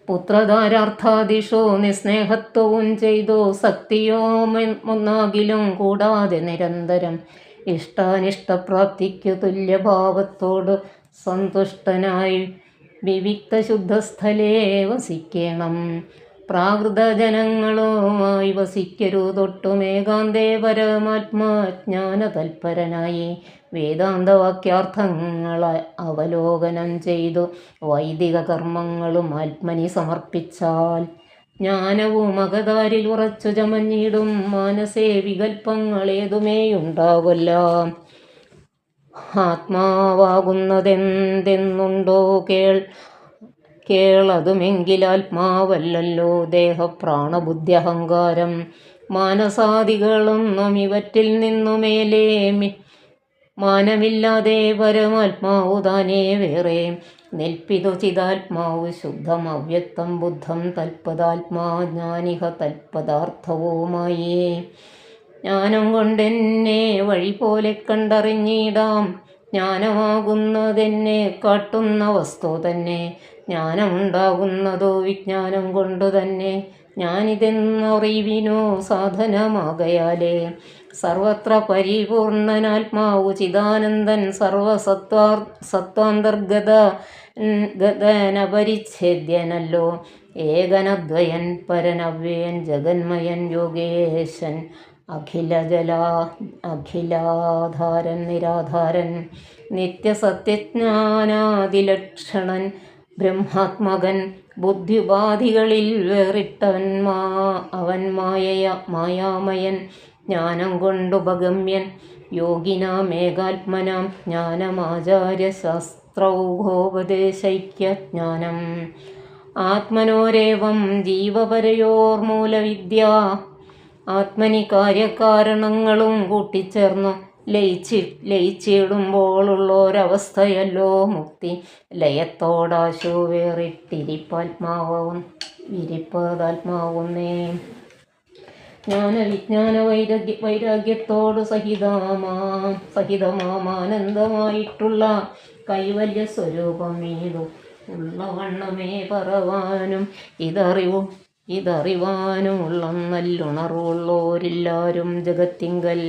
പുത്രധാരാർത്ഥാദിഷു നിസ്നേഹത്വവും ചെയ്തു സക്തിയോമൊന്നാകിലും കൂടാതെ നിരന്തരം ഇഷ്ടാനിഷ്ടപ്രാപ്തിക്കു തുല്യഭാവത്തോട് സന്തുഷ്ടനായി വിവിക്തശുദ്ധസ്ഥലേ വസിക്കണം. പ്രാകൃതജനങ്ങളുമായി വസിക്കരുതൊട്ടും. ഏകാന്തേ പരമാത്മാജ്ഞാനതൽപരനായി വേദാന്തവാക്യാർത്ഥങ്ങളെ അവലോകനം ചെയ്തു വൈദിക കർമ്മങ്ങളും ആത്മനി സമർപ്പിച്ചാൽ ജ്ഞാനവും അകതാരിൽ ഉറച്ചു ചമഞ്ഞിടും. മാനസേ വികൽപ്പങ്ങളേതുമേയുണ്ടാവില്ല. ആത്മാവാകുന്നതെന്തെന്നുണ്ടോ കേളതുമെങ്കിലാത്മാവല്ലല്ലോ. ദേഹപ്രാണബുദ്ധി അഹങ്കാരം മാനസാദികളൊന്നും ഇവറ്റിൽ നിന്നുമേലേ മാനമില്ലാതെ പരമാത്മാവു താനേ വേറെ നിൽപ്പിതു ചിതാത്മാവ് ശുദ്ധം അവ്യക്തം ബുദ്ധം തൽപദാത്മാ ജ്ഞാനിഹ തൽപദാർത്ഥവുമായി. ജ്ഞാനം കൊണ്ടെന്നെ വഴി പോലെ കണ്ടറിഞ്ഞിടാം. ജ്ഞാനമാകുന്നതെന്നെ കാട്ടുന്ന വസ്തു തന്നെ. ജ്ഞാനമുണ്ടാകുന്നതോ വിജ്ഞാനം കൊണ്ടു തന്നെ. ഞാനിതെന്നറിവിനു സാധനമാകയാലേ സർവത്ര പരിപൂർണനാത്മാവു ചിദാനന്ദൻ സർവസത്വാന്തർഗതനപരിച്ഛേദ്യനല്ലോ. ഏകനദ്വയൻ പരനവ്യയൻ ജഗന്മയൻ യോഗേശൻ അഖിലാധാരൻ നിരാധാരൻ നിത്യസത്യജ്ഞാനാദിലക്ഷണൻ ബ്രഹ്മാത്മകൻ ബുദ്ധിയുപാധികളിൽ വേറിട്ടവൻ അവൻ മായാമയൻ ജ്ഞാനം കൊണ്ടുപഗമ്യൻ യോഗിനാമേകാത്മനാം ജ്ഞാനമാചാര്യശാസ്ത്രൗഘോപദേശൈക്യജ്ഞാനം. ആത്മനോരേവം ജീവപരയോർമൂലവിദ്യ. ആത്മനി കാര്യകാരണങ്ങളും കൂട്ടിച്ചേർന്നു ലയിച്ചിടുമ്പോഴുള്ളൊരവസ്ഥയല്ലോ മുക്തി. ലയത്തോടാശു വേറിട്ടിരിപ്പാത്മാവും വിരിപ്പതാത്മാവുന്നേ. ജ്ഞാനവിജ്ഞാന വൈരാഗ്യത്തോട് സഹിതമാനന്ദമായിട്ടുള്ള കൈവല്യ സ്വരൂപമേതു ഉള്ള വണ്ണമേ പറവാനും ഇതറിവാനുമുള്ള നല്ലുണർവുള്ളോരെല്ലാരും ജഗത്തിങ്കൽ.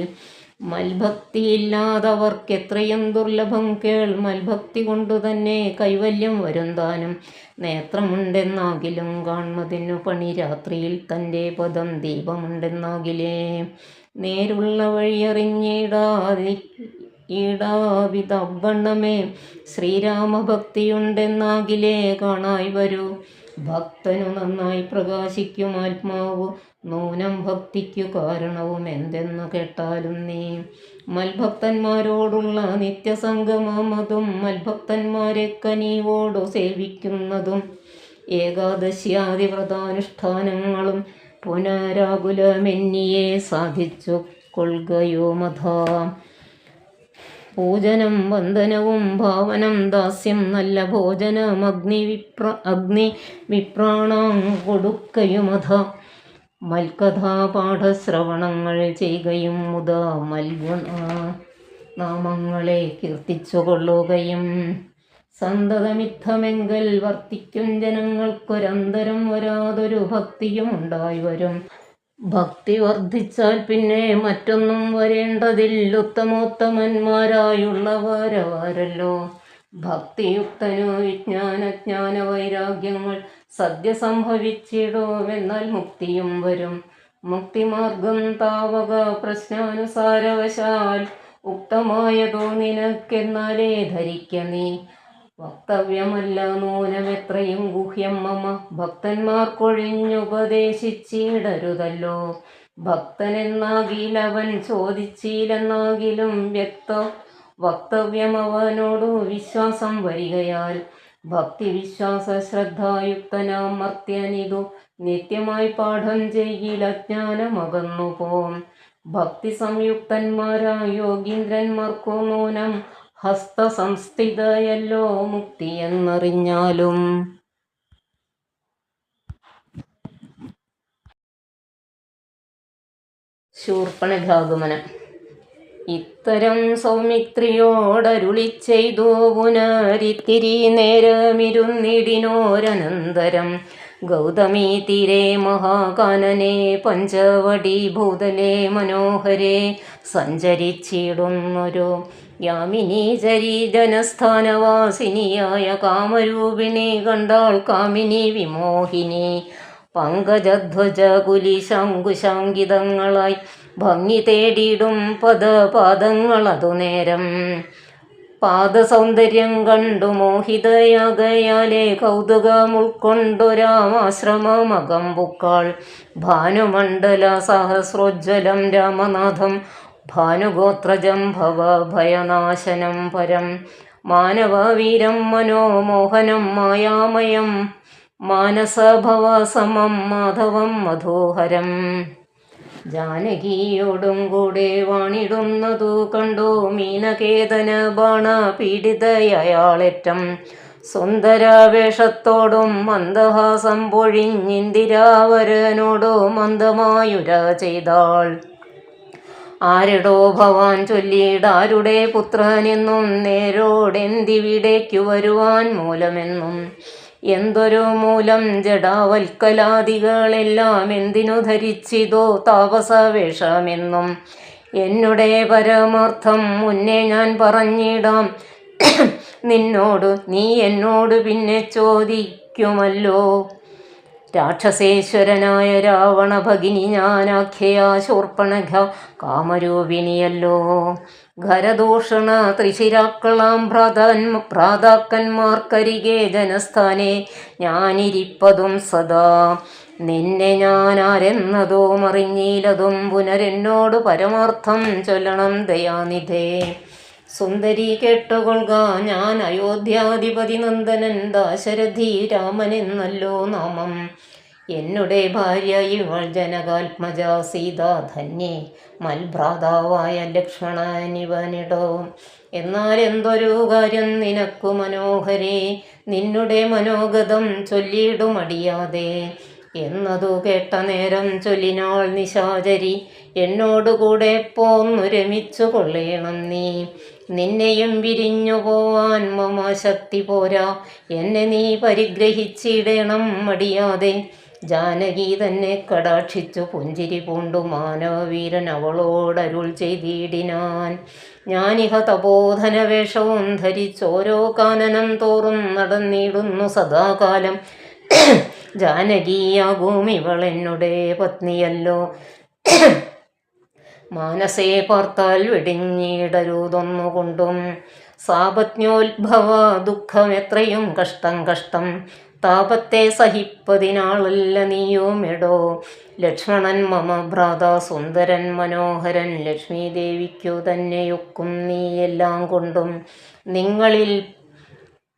മൽഭക്തിയില്ലാതവർക്കെത്രയും ദുർലഭം കേൾ. മൽഭക്തി കൊണ്ടു തന്നെ കൈവല്യം വരും താനും. നേത്രമുണ്ടെന്നാകിലും കാൺമതിനു പണി രാത്രിയിൽ തൻ്റെ പദം ദീപമുണ്ടെന്നാകിലേ. നേരുള്ള വഴിയറിഞ്ഞിടാവിതവണ്ണമേ ശ്രീരാമഭക്തിയുണ്ടെന്നാകിലേ കാണായി വരൂ. ഭക്തനു നന്നായി പ്രകാശിക്കും ആത്മാവു നൂനം ഭക്തിക്കു കാരണവും എന്തെന്നു കേട്ടാലും നീ. മൽഭക്തന്മാരോടുള്ള നിത്യസംഗമതും മൽഭക്തന്മാരെ കനിവോടു സേവിക്കുന്നതും ഏകാദശ്യാദി വ്രതാനുഷ്ഠാനങ്ങളും പുനരാകുലമെന്നിയെ സാധിച്ചു കൊള്ളുകയോ മഥാ. പൂജനം വന്ദനവും ഭാവനം ദാസ്യം നല്ല ഭോജനം അഗ്നി വിപ്രാണം കൊടുക്കയുമഥ. മൽകഥാപാഠശ്രവണങ്ങൾ ചെയ്യുകയും മുതാ നാമങ്ങളെ കീർത്തിച്ചു കൊള്ളുകയും. സന്തതമിത്തമെങ്കിൽ വർത്തിക്കും ജനങ്ങൾക്കൊരന്തരം വരാതൊരു ഭക്തിയും ഉണ്ടായി വരും. ഭക്തി വർദ്ധിച്ചാൽ പിന്നെ മറ്റൊന്നും വരേണ്ടതില്ല. ഉത്തമോത്തമന്മാരായുള്ളവരവരല്ലോ. ഭക്തിയുക്തനു വിജ്ഞാന വൈരാഗ്യങ്ങൾ സദ്യ സംഭവിച്ചിടുമെന്നാൽ മുക്തിയും വരും. മുക്തിമാർഗം താവക പ്രശ്നാനുസാരവശാൽ ഉക്തമായതോ നിനക്കെന്നാലേ ധരിക്ക നീ. വക്തവ്യമല്ല നൂനമെത്രയും ഗുഹ്യം മമ. ഭക്തന്മാർക്കൊഴിഞ്ഞുപദേശിച്ചിടരുതല്ലോ. ഭക്തനെന്നാകിലവൻ ചോദിച്ചില്ലെന്നാകിലും വക്തവ്യമവനോടു വിശ്വാസം വരികയാൽ. ഭക്തി വിശ്വാസ ശ്രദ്ധായുക്തനാം മർത്യനിതു നിത്യമായി പാഠം ചെയ്യിലജ്ഞാനമകന്നു പോം. ഭക്തി സംയുക്തന്മാരായ യോഗീന്ദ്രന്മാർക്കു നൂനം ഹസ്തസംസ്ഥിതയല്ലോ മുക്തി എന്നറിഞ്ഞാലും. ശൂർപ്പണഖാഗമനം. ഇത്തരം സൗമിത്രിയോടരുളി ചെയ്തു പുനരിത്തിരി നേരമിരുന്നിടിനോരനന്തരം. ഗൗതമീ തീരെ മഹാകാനനെ പഞ്ചവടി ഭൂതലേ മനോഹരേ സഞ്ചരിച്ചിടുന്നൊരു യാമിനീചരി ജനസ്ഥാനവാസിനിയായ കാമരൂപിണി കണ്ടാൾ കാമിനി വിമോഹിനി. പങ്കജധ്വജ കുലിശാങ്കുശാങ്കിതങ്ങളായി ഭംഗി തേടിയിടും പദപാദങ്ങളതു നേരം. പാദസൗന്ദര്യം കണ്ടു മോഹിതയാകയാലേ കൗതുകമുൾക്കൊണ്ടൊരാമാശ്രമമകം പുക്കാൾ. ഭാനുമണ്ഡല സഹസ്രോജ്വലം രാമനാഥം ഭാനുഗോത്രജം ഭവഭയനാശനം പരം. മാനവവീരം മനോമോഹനം മായാമയം മാനസഭവസമം മാധവം മധോഹരം. ജാനകിയോടും കൂടെ വാണിടുന്നതു കണ്ടു മീനകേതന ബാണ പീഡിതയാളേറ്റം. സുന്ദരാവേഷത്തോടും മന്ദഹാസം പൊഴിഞ്ഞിന്ദിരാവരനോടു മന്ദമായുര ചെയ്താൾ. ആരെടോ ഭവാൻ ചൊല്ലിയിടാരുടെ പുത്രനെന്നും നേരോടെന്തിവിടേക്കു വരുവാൻ മൂലമെന്നും. എന്തൊരു മൂലം ജഡാവൽക്കലാദികളെല്ലാം എന്തിനു ധരിച്ചിതോ താപസവേഷമെന്നും. എന്നുടെ പരമാർത്ഥം മുന്നേ ഞാൻ പറഞ്ഞിടാം നിന്നോട്. നീ എന്നോട് പിന്നെ ചോദിക്കുമല്ലോ. രാക്ഷസേശ്വരനായ രാവണ ഭഗിനി ഞാനാഖ്യയാ ശൂർപ്പണഖ കാമരൂപിണിയല്ലോ. ഖരദൂഷണ ത്രിശിരാക്കളാം ഭ്രാതാക്കന്മാർക്കരികെ ജനസ്ഥാനെ ഞാനിരിപ്പതും സദാ. നിന്നെ ഞാൻ ആരെന്നതോ മറിഞ്ഞീലതും പുനരെന്നോട് പരമാർത്ഥം ചൊല്ലണം ദയാനിധേ. സുന്ദരി കേട്ടുകൊള്ളുക, ഞാൻ അയോധ്യാധിപതി നന്ദനൻ ദാശരഥി രാമനെന്നല്ലോ നാമം. എന്നുടെ ഭാര്യ ഇവൾ ജനകാത്മജ സീത ധന്യേ മൽഭ്രാതാവായ ലക്ഷ്മണനിവനിടോ. എന്നാൽ എന്തൊരു കാര്യം നിനക്കു മനോഹരേ, നിന്നുടെ മനോഗതം ചൊല്ലിയിടുമടിയാതെ. എന്നതു കേട്ട നേരം ചൊല്ലിനാൾ നിശാചരി, എന്നോടുകൂടെ പോന്നു രമിച്ചു കൊള്ളേണം നീ. നിന്നെയും പിരിഞ്ഞു പോവാൻ മമ ശക്തി പോരാ, എന്നെ നീ പരിഗ്രഹിച്ചിടണം മടിയാതെ. ജാനകി തന്നെ കടാക്ഷിച്ചു പുഞ്ചിരി പൂണ്ടു മാനവവീരൻ അവളോടരുൾ ചെയ്തിടിനാൻ. ഞാനിഹ തപോധന വേഷവും ധരിച്ചോരോ കാനനം തോറും നടന്നിടുന്നു സദാകാലം. ജാനകിയാകും ഇവളെന്നുടെ പത്നിയല്ലോ. മാനസേ പാർത്താൽ വെടിഞ്ഞിടരുതൊന്നുകൊണ്ടും. സാപത്ന്യോത്ഭവ ദുഃഖം എത്രയും കഷ്ടം കഷ്ടം. താപത്തെ സഹിപ്പതിനാളല്ല നീയുമെടോ. ലക്ഷ്മണൻ മമ ഭ്രാത സുന്ദരൻ മനോഹരൻ. ലക്ഷ്മി ദേവിക്കു തന്നെയൊക്കും നീയെല്ലാം കൊണ്ടും. നിങ്ങളിൽ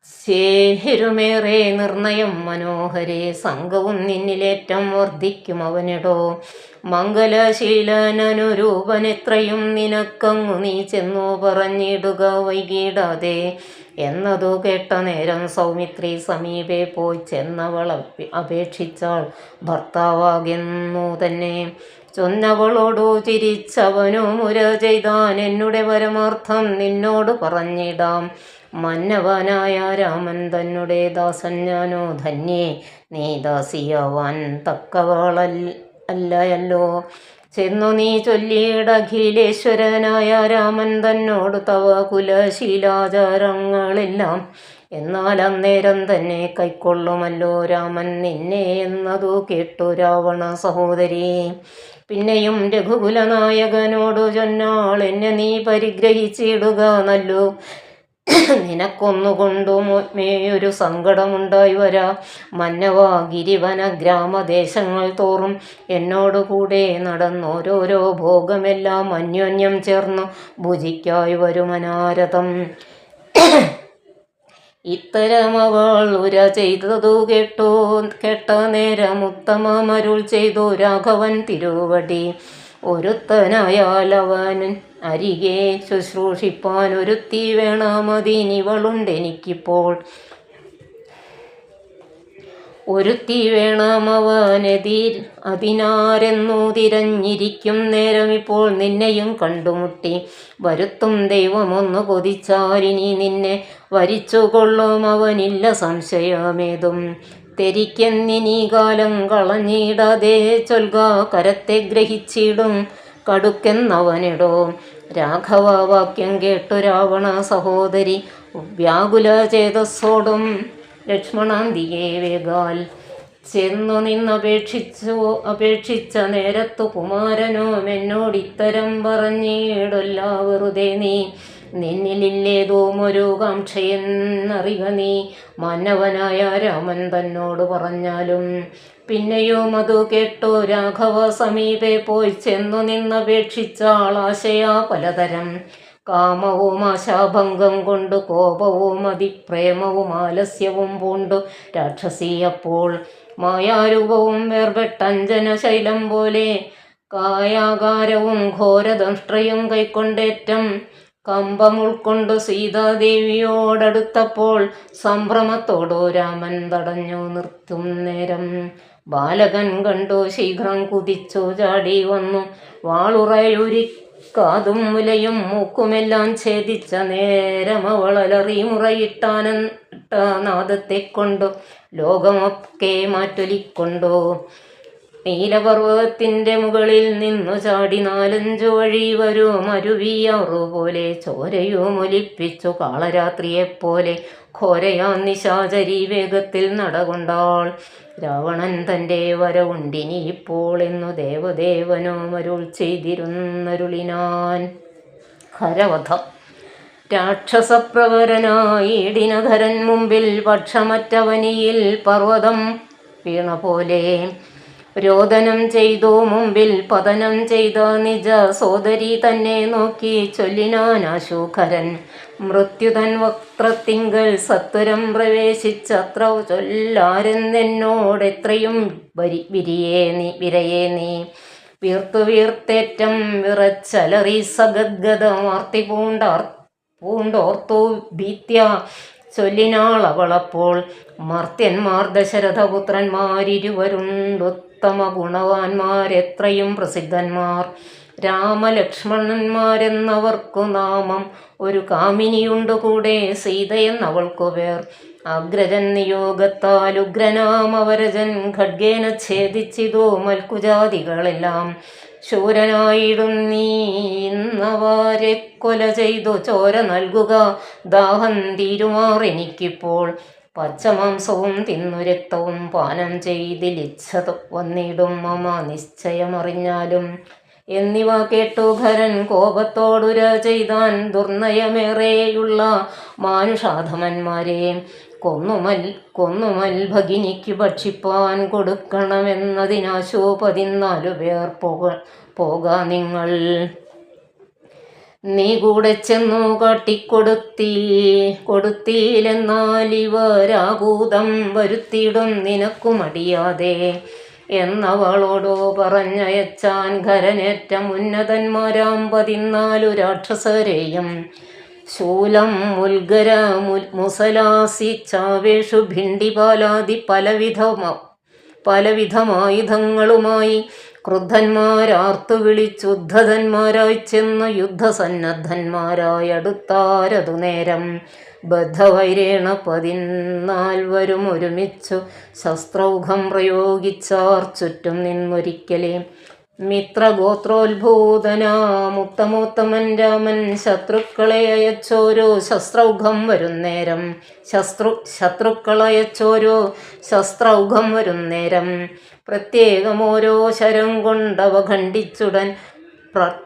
ശേഹിരുമേറെ നിർണയം മനോഹരേ. സംഘവും നിന്നിലേറ്റം വർദ്ധിക്കും അവനിടോ. മംഗലശീലനനുരൂപനെത്രയും നിനക്കങ്ങു നീ ചെന്നു പറഞ്ഞിടുക വൈകിടാതെ. എന്നതു കേട്ട നേരം സൗമിത്രി സമീപെ പോയി ചെന്നവൾ അപേക്ഷിച്ചാൾ ഭർത്താവാകുന്നു തന്നെ. ചൊന്നവളോടു ചിരിച്ചവനു മുര ചെയ്താൻ, എന്നുടെ പരമാർത്ഥം നിന്നോട് പറഞ്ഞിടാം. മന്നവനായ രാമൻ തന്നെ ദാസൻ ഞാനോ. ധന്യേ, നീ ദാസിയാവാൻ തക്കവളല്ലയല്ലോ. ചെന്നു നീ ചൊല്ലിയിട അഖിലേശ്വരനായ രാമൻ തന്നോട് തവ കുലശീലാചാരങ്ങളെല്ലാം. എന്നാൽ അന്നേരം തന്നെ കൈക്കൊള്ളുമല്ലോ രാമൻ നിന്നെ എന്നതു കേട്ടു രാവണ സഹോദരി. പിന്നെയും രഘുകുലനായകനോടു ചൊന്നാൾ, എന്നെ നീ പരിഗ്രഹിച്ചിടുക നല്ലു. നിനക്കൊന്നുകൊണ്ടുമേയൊരു സങ്കടമുണ്ടായി വരാ. മന്നവ, ഗിരിവന ഗ്രാമദേശങ്ങൾ തോറും എന്നോടുകൂടെ നടന്നോരോരോ ഭോഗമെല്ലാം അന്യോന്യം ചേർന്നു ഭുജിക്കായി വരുമനാരതം. ഇത്തരമവൾ ഉര ചെയ്തതു കേട്ട നേരം ഉത്തമമരുൾ ചെയ്തു രാഘവൻ തിരുവടി. ഒരുത്തനായാൽ അവൻ അരികെ ശുശ്രൂഷിപ്പാൻ ഒരുത്തി വേണമതിനിവളുണ്ടെനിക്കിപ്പോൾ. ഒരുത്തി വേണമവനെതിരാരെന്നു തിരഞ്ഞിരിക്കും നേരം ഇപ്പോൾ നിന്നെയും കണ്ടുമുട്ടി. വരുത്തും ദൈവമൊന്നു കൊതിച്ചാലിനി നിന്നെ വരിച്ചുകൊള്ളും അവനില്ല സംശയമേതും. തെരിക്കെന്നിനീ കാലം കളഞ്ഞിടാതെ ചൊൽക, കരത്തെ ഗ്രഹിച്ചിടും കടുക്കെന്നവനിടോ. രാഘവ വാക്യം കേട്ടു രാവണ സഹോദരി വ്യാകുല ചേതസ്സോടും ലക്ഷ്മണാന്തിയെ വേഗാൽ ചെന്നു അപേക്ഷിച്ച നേരത്തു കുമാരനും എന്നോടിത്തരം പറഞ്ഞിടല്ല വെറുതെ നീ. നിന്നിലില്ലേതും ഒരു കാംക്ഷയെന്നറിക നീ. മാനവനായ രാമൻ തന്നോട് പറഞ്ഞാലും. പിന്നെയും അതു കേട്ടു രാഘവ സമീപെ പോയി ചെന്നു നിന്നപേക്ഷിച്ചാൾ ആശയാ പലതരം. കാമവും ആശാഭംഗം കൊണ്ട് കോപവും അതിപ്രേമവും ആലസ്യവും പൂണ്ടു രാക്ഷസിയപ്പോൾ. മായാരൂപവും വേർപെട്ടഞ്ജന ശൈലം പോലെ കായാകാരവും ഘോരദംഷ്ട്രയും കൈക്കൊണ്ടേറ്റം കമ്പം ഉൾക്കൊണ്ടു സീതാദേവിയോടടുത്തപ്പോൾ സംഭ്രമത്തോടു രാമൻ തടഞ്ഞു നിർത്തും നേരം. ബാലകൻ കണ്ടു ശീഘ്രം കുതിച്ചു ചാടി വന്നു വാളുറയുരി കാതും മുലയും മൂക്കുമെല്ലാം ഛേദിച്ച നേരമവളലറി മുറയിട്ടാന നാദത്തെ കൊണ്ടു ലോകമൊക്കെ മാറ്റൊലിക്കൊണ്ടു നീലപർവ്വതത്തിൻ്റെ മുകളിൽ നിന്നു ചാടി 4-5 വഴി വരും അരുവിയാറുപോലെ ചോരയുമൊലിപ്പിച്ചു കാളരാത്രിയെപ്പോലെ ഘോരയാ നിശാചരി വേഗത്തിൽ നടകൊണ്ടാൾ. രാവണൻ തൻ്റെ വരവുണ്ടിനി ഇപ്പോൾ എന്നു ദേവദേവനോ അരുൾ ചെയ്തിരുന്നരുളിനാൻ. ഹരവധം. രാക്ഷസപ്രവരനായിടിനധരൻ മുമ്പിൽ പക്ഷമറ്റവനിയിൽ പർവ്വതം വീണ പോലെ രോദനം ചെയ്തു മുമ്പിൽ പതനം ചെയ്ത നിജ സോദരി തന്നെ നോക്കി ചൊല്ലിനാൻ ആശുഖരൻ. മൃത്യുതൻ വക്ത്രത്തിങ്കൽ സത്വരം പ്രവേശിച്ചത്ര ചൊല്ലാരെന്നെന്നോടെത്രയും വിരയേ നീ. വീർത്തേറ്റം വിറച്ചലറി സഗദ്ഗതമാർത്തി പൂണ്ടോർത്തു ഭീത്യ ചൊല്ലിനാൾ അവളപ്പോൾ. മർത്യന്മാർ ദശരഥപുത്രന്മാരിരുവരുണ്ടുത്തമ ഗുണവാന്മാരെത്രയും പ്രസിദ്ധന്മാർ. രാമലക്ഷ്മണന്മാരെന്നവർക്കു നാമം. ഒരു കാമിനിയുണ്ടു കൂടെ, സീതയെന്നവൾക്കു പേർ. അഗ്രജൻ നിയോഗത്താൽ ഉഗ്രനാമവരജൻ ഖഡ്ഗേന ഛേദിച്ചിതോ മൽക്കുജാതികളെല്ലാം. ശൂരനായിടും നീ ഇന്നവരെ കൊല ചെയ്തു ചോര നൽകുക, ദാഹം തീരുമാറെനിക്കിപ്പോൾ. പച്ചമാംസവും തിന്നു രക്തവും പാനം ചെയ്തിലിച്ഛ വന്നിടും മമ നിശ്ചയമറിഞ്ഞാലും. എന്നിവ കേട്ടു ഖരൻ കോപത്തോടുര ചെയ്താൻ ദുർനയമേറെയുള്ള മാനുഷാധമന്മാരെ. കൊന്നുമൽ ഭഗിനിക്ക് ഭക്ഷിപ്പാൻ കൊടുക്കണമെന്നതിനാശു 14 പേർ. പോകാ നിങ്ങൾ. നീ കൂടെ ചെന്നു കൊടുത്തിയിലെന്നാൽ ഇവരാഭൂതം വരുത്തിയിടും നിനക്കു മടിയാതെ എന്നവളോടു പറഞ്ഞയച്ചാൻ. ഖരനേറ്റം ഉന്നതന്മാരാം 14 രാക്ഷസരെയും. ശൂലം മുൽഗര മുസലാസി ചാവേഷു ഭിണ്ടിപാലാദി പലവിധമായുധങ്ങളുമായി ക്രുദ്ധന്മാരാർത്തു വിളിച്ചുദ്ധതന്മാരായി ചെന്ന് യുദ്ധസന്നദ്ധന്മാരായി അടുത്താരതു നേരം. ബദ്ധവൈരേണ 14 ഒരുമിച്ചു ശസ്ത്രൗഘം പ്രയോഗിച്ചാർ ചുറ്റും നിന്നൊരിക്കലേ. മിത്രഗോത്രോത്ഭൂതനാമുത്തമോത്തമൻ രാമൻ ശത്രുക്കളെ അയച്ചോരോ ശസ്ത്രൗഘം വരുന്നേരം. ശസ്ത്രൗഘം വരുന്നേരം പ്രത്യേകമോരോ ശരം കൊണ്ടവ ഖണ്ഡിച്ചുടൻ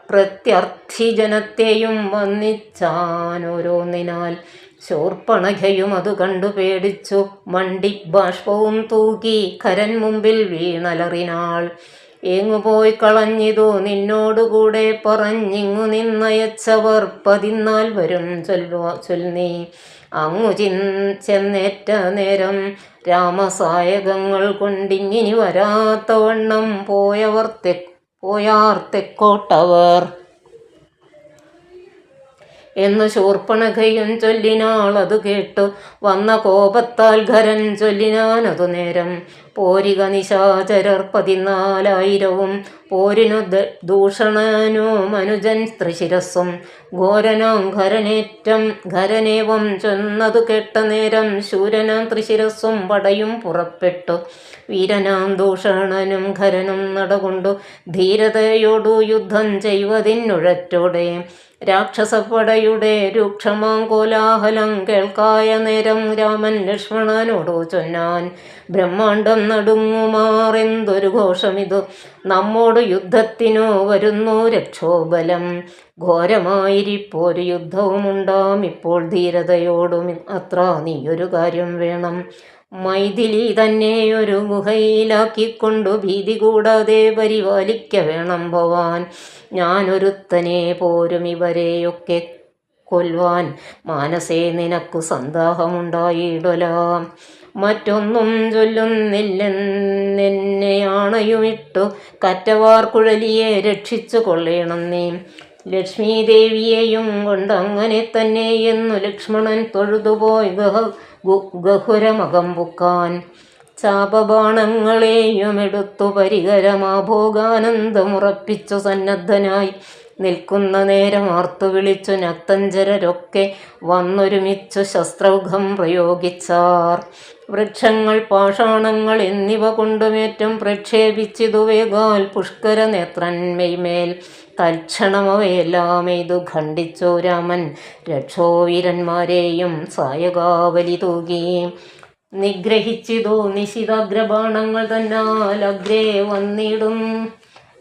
പ്രത്യർത്ഥി ജനത്തെയും വന്നിച്ചാനോരോന്നിനാൽ. ശൂർപ്പണഖയും അതു കണ്ടു പേടിച്ചു മണ്ടി ബാഷ്പവും തൂക്കി ഖരൻ മുമ്പിൽ വീണലറിനാൾ. എങ്ങുപോയി കളഞ്ഞിതു നിന്നോടുകൂടെ പറഞ്ഞിങ്ങു നിന്നയച്ചവർ 14 വരും ചൊൽനീ. അങ്ങു ചെന്നേറ്റ നേരം രാമസായകങ്ങൾ കൊണ്ടിങ്ങിനി വരാത്തവണ്ണം പോയാർ തെക്കോട്ടവർ എന്നു ശൂർപ്പണഖയും ചൊല്ലിനാൾ. അതു കേട്ടു വന്ന കോപത്താൽ ഖരൻ ചൊല്ലിനാനതു നേരം. പോരിക നിശാചരർ 14,000 പോരിനു ദൂഷണനു മനുജൻ ത്രിശിരസ്സും. ഘോരനാം ഖരനേവം ചൊന്നതു കേട്ട നേരം ശൂരനാം ത്രിശിരസ്സും പടയും പുറപ്പെട്ടു. വീരനാം ദൂഷണനും ഖരനും നടകൊണ്ടു ധീരതയോടു യുദ്ധം ചെയ്വതിനുഴറ്റോടെ. രാക്ഷസപ്പടയുടെ രൂക്ഷമാം കോലാഹലം കേൾക്കായ നേരം രാമൻ ലക്ഷ്മണനോടു ചൊന്നാൻ. ബ്രഹ്മാണ്ഡം നടുങ്ങുമാറെന്തൊരു ഘോഷമിതു, നമ്മോട് യുദ്ധത്തിനു വരുന്നു രക്ഷോബലം. ഘോരമായിരിപ്പോരു യുദ്ധവുമുണ്ടാം ഇപ്പോൾ ധീരതയോടും അത്ര നീയൊരു കാര്യം വേണം. മൈഥിലി തന്നെയൊരു ഗുഹയിലാക്കിക്കൊണ്ടു ഭീതി കൂടാതെ പരിപാലിക്ക വേണം ഭവാൻ. ഞാനൊരുത്തനെ പോരും ഇവരെയൊക്കെ കൊല്ലുവാൻ. മാനസേ നിനക്കു സന്ദേഹമുണ്ടായിടലാം. മറ്റൊന്നും ചൊല്ലുന്നില്ലെന്നെയാണയുമിട്ടു കറ്റവാർ കുഴലിയെ രക്ഷിച്ചു കൊള്ളേണം നീ. ലക്ഷ്മീദേവിയെയും കൊണ്ട് അങ്ങനെ തന്നെ എന്നു ലക്ഷ്മണൻ തൊഴുതുപോയി ഗഹുരമകം പുക്കാൻ. ചാപബാണങ്ങളെയുമെടുത്തു പരികരമാഭോഗാനന്ദമുറപ്പിച്ചു സന്നദ്ധനായി നിൽക്കുന്ന നേരം ആർത്തു വിളിച്ചു നക്തഞ്ചരരൊക്കെ വന്നൊരുമിച്ചു ശസ്ത്രൗഘം പ്രയോഗിച്ചാർ. വൃക്ഷങ്ങൾ പാഷാണങ്ങൾ എന്നിവ കൊണ്ടുമേറ്റം പ്രക്ഷേപിച്ചിതു വേഗാൽ പുഷ്കര നേത്രന്മേൽ. തൽക്ഷണമവയെല്ലാം എയ്തു ഖണ്ഡിച്ചു രാമൻ രക്ഷോവീരന്മാരെയും സായകാവലി തൂകി. നിഗ്രഹിച്ചിതു നിശിതാഗ്രബാണങ്ങൾ തന്നാൽ അഗ്രേ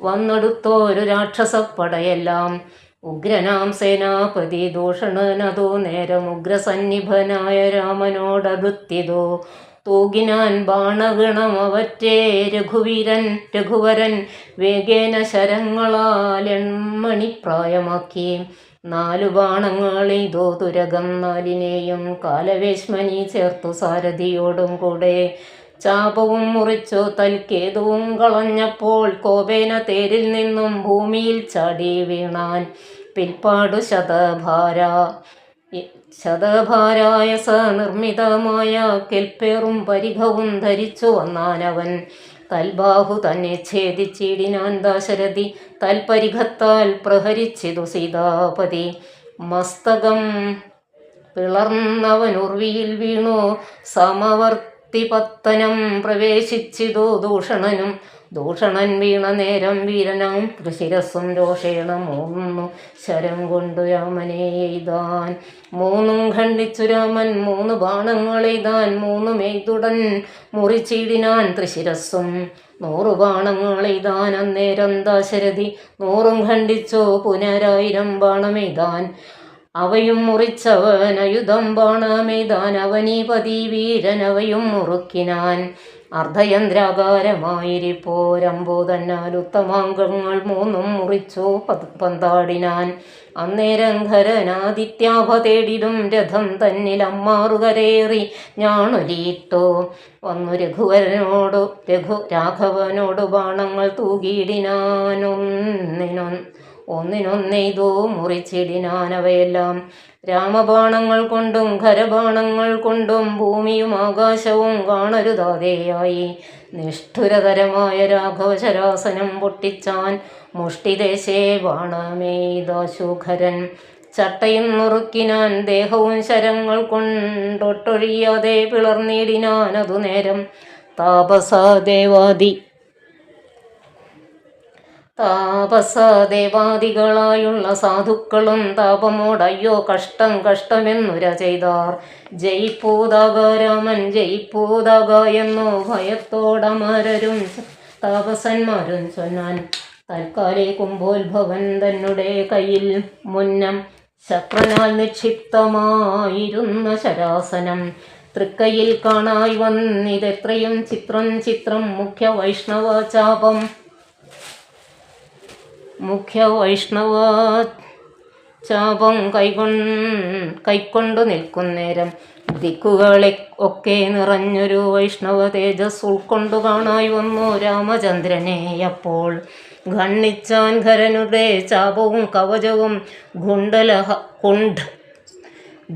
വന്നെടുത്തോരു രാക്ഷസപ്പടയെല്ലാം. ഉഗ്രനാം സേനാപതി ദൂഷണനതു നേരം ഉഗ്രസന്നിഭനായ രാമനോടടുത്തിതു. തൂകിനാൻ ബാണഗണം അവറ്റേ രഘുവരൻ വേഗേന ശരങ്ങളാൽ എൺമണിപ്രായമാക്കി. 4 ബാണങ്ങളെയ്തോ തുരകം 4നെയും കാലവേശ്മനി ചേർത്തു സാരഥിയോടും കൂടെ. ചാപവും മുറിച്ചു തൽക്കേതുവും കളഞ്ഞപ്പോൾ കോപേന തേരിൽ നിന്നും ഭൂമിയിൽ ചാടി വീണാൻ. പിൽപ്പാടു ശതഭാരായ നിർമ്മിതമായ കെൽപ്പേറും പരിഘവും ധരിച്ചു വന്നാനവൻ. തൽബാഹു തന്നെ ഛേദിച്ചിടിനാൻ ദാശരഥി, തൽപരിഘത്താൽ പ്രഹരിച്ചിതു സീതാപതി. മസ്തകം പിളർന്നവൻ ഉർവിയിൽ വീണു, സമവർത്തിപത്തനം പ്രവേശിച്ചിതു ദൂഷണനും. ദൂഷണൻ വീണ നേരം വീരനാം ഋഷിരസ്സും രോഷേണ മൂന്നു ശരം കൊണ്ടു രാമനെ എയ്താൻ. മൂന്നും ഖണ്ഡിച്ചു രാമൻ 3 ബാണങ്ങളെയ്താൻ. 3 മെയ്തുടൻ മുറിച്ചിടിനാൻ തൃശിരസ്സും. 100 ബാണങ്ങളെയ്താൻ അന്നേരം ദാശരഥി. 100ഉം ഖണ്ഡിച്ചു പുനരായിരം ബാണമെയ്താൻ. അവയും മുറിച്ചവൻ അയുധം ബാണമെയ്താൻ. അവനീപതി വീരൻ അവയും മുറുക്കിനാൻ. അർദ്ധയന്ത്രാകാരമായിരിപ്പോരമ്പു തന്നാൽ ഉത്തമാംഗങ്ങൾ 3ഉം മുറിച്ചു പന്താടിനാൻ. അന്നേരം ഖരനാദിത്യാഭ തേടിടും രഥം തന്നിൽ അമ്മാറുകരേറി ഞാണൊലിയിട്ടു വന്നു രാഘവനോട് ബാണങ്ങൾ തൂകിയിടിനാൻ. ഒന്നിനൊന്നെയ്തു മുറിച്ചിടിനാനവയെല്ലാം. രാമബാണങ്ങൾ കൊണ്ടും ഖരബാണങ്ങൾ കൊണ്ടും ഭൂമിയും ആകാശവും കാണരുതാതെയായി. നിഷ്ഠുരതരമായ രാഘവശരാസനം പൊട്ടിച്ചാൻ. മുഷ്ടിദേശേ ബാണമെയ്താശുഖരൻ. ചട്ടയും നുറുക്കിനാൻ. ദേഹവും ശരങ്ങൾ കൊണ്ടൊട്ടൊഴിയാതെ പിളർന്നിടിനാൻ. അതു നേരം താപസദേവാദികളായുള്ള സാധുക്കളും താപമോടയ്യോ കഷ്ടം കഷ്ടമെന്നുര ചെയ്താർ. ജയിപ്പൂതാക രാമൻ ജയിപ്പൂതാക എന്നു ഭയത്തോടമരരും താപസന്മാരും ചൊന്നാൻ. തൽക്കാലേ കുംഭോത്ഭവൻ തന്നെ കയ്യിൽ മുന്നം ശക്രനാൽ നിക്ഷിപ്തമായിരുന്ന ശരാസനം തൃക്കൈയിൽ കാണായി വന്നിതെത്രയും ചിത്രം ചിത്രം. മുഖ്യ വൈഷ്ണവ ചാപം കൈക്കൊണ്ടു നിൽക്കുന്നേരം ദിക്കുകളെ ഒക്കെ നിറഞ്ഞൊരു വൈഷ്ണവ തേജസ് ഉൾക്കൊണ്ടു കാണായി വന്നു രാമചന്ദ്രനെ. അപ്പോൾ ഖണ്ഡിച്ചാൻ ഖരനുടെ ചാപവും കവചവും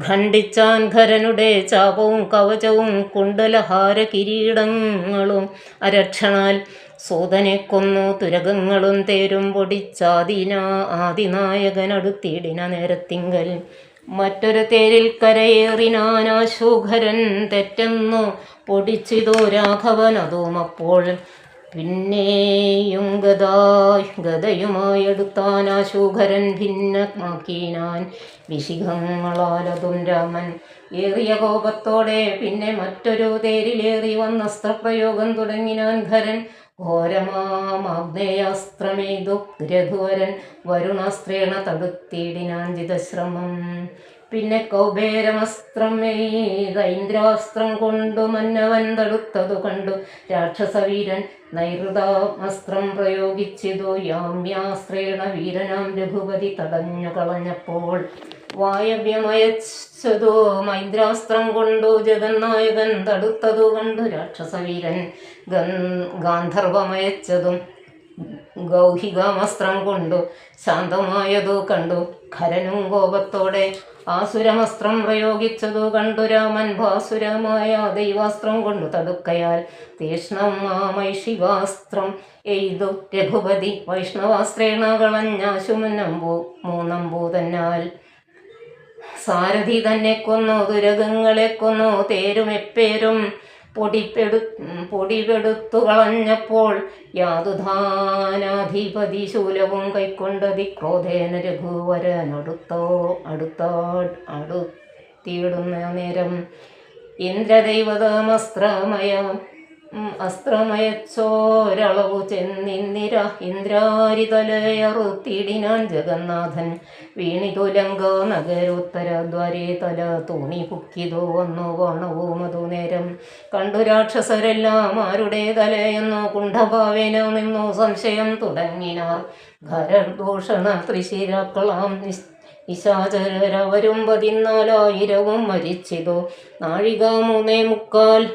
ഖണ്ഡിച്ചാൻ ഖരനുടെ ചാപവും കവചവും കുണ്ടലഹാര കിരീടങ്ങളും അരക്ഷണാൽ. സൂതനെ കൊന്നു തുരകങ്ങളും തേരും പൊടിച്ചാദിനാദിനായകനടുത്തിടിന നേരത്തിങ്കൽ. മറ്റൊരു തേരിൽ കരയേറിനാനാശുഖരൻ തെറ്റെന്നു പൊടിച്ചിതു രാഘവനതുമപ്പോൾ. പിന്നെയും ഗദയുമായെടുത്താനാശുഖരൻ ഭിന്നമാക്കിനാൻ വിശിഖങ്ങളാലതും രാമൻ. ഏറിയ കോപത്തോടെ പിന്നെ മറ്റൊരു തേരിലേറി വന്നസ്ത്രപ്രയോഗം തുടങ്ങിനാൻ ഖരൻ. ഘോരമാഗ്നേയാസ്ത്രമെയ്തു രഘുവരൻ വരുണാസ്ത്രേണ തടുത്തിടിനാൻ ജിതശ്രമം. പിന്നെ കൗബേരമസ്ത്രമെയ്തൈന്ദ്രാസ്ത്രം കൊണ്ടു മന്നവൻ തടുത്തതു കണ്ടു രാക്ഷസവീരൻ. നൈഋതാമസ്ത്രം പ്രയോഗിച്ചിതു യാമ്യാസ്ത്രേണ വീരനാം രഘുപതി തടഞ്ഞു കളഞ്ഞപ്പോൾ. വായവ്യമയച്ചതു മൈന്ദ്രാസ്ത്രം കൊണ്ടു ജഗന്നായകൻ തടുത്തതു കണ്ടു രാക്ഷസവീരൻ. ഗാന്ധർവമയച്ചതും ഗൗഹികാമസ്ത്രം കൊണ്ടു ശാന്തമായതു കണ്ടു ഖരനും കോപത്തോടെ. ആസുരമസ്ത്രം പ്രയോഗിച്ചതു കണ്ടു രാമൻ. ഭാസുരമായ ദൈവാസ്ത്രം കൊണ്ടു തടുക്കയാൽ തീക്ഷ്ണമാമൈഷികാസ്ത്രം എയ്തു രഘുപതി. വൈഷ്ണവാസ്ത്രേണ കളഞ്ഞാശുമുന്നമ്പൂ 3 അമ്പൂ തന്നാൽ. സാരഥി തന്നെ കൊന്നു തുരകങ്ങളെ കൊന്നു തേരുമെപ്പേരും പൊടിപെടുത്തു കളഞ്ഞപ്പോൾ. യാതുധാനാധിപതി ശൂലവും കൈക്കൊണ്ടതി ക്രോധേന രഘുവരനടുത്തിടുന്ന നേരം. അസ്ത്രമയച്ചോരളവു ചെന്നിന്ദിര ഇന്ദ്രാരിതലയറുത്തിടിനാൻ ജഗന്നാഥൻ. വീണിതുലങ്ക നഗരോത്തരദ്വാരേ തല തൂണി പുക്കിതു വന്നു ബാണവും അതു നേരം. കണ്ടു രാക്ഷസരെല്ലാം ആരുടെ തലയെന്നു കുണ്ഠഭാവേന നിന്നു സംശയം തുടങ്ങിനാർ. ഖരദൂഷണ ത്രിശിരാക്കളാം നിശാചരവരും 14,000 മരിച്ചിതു. നാഴിക 3:45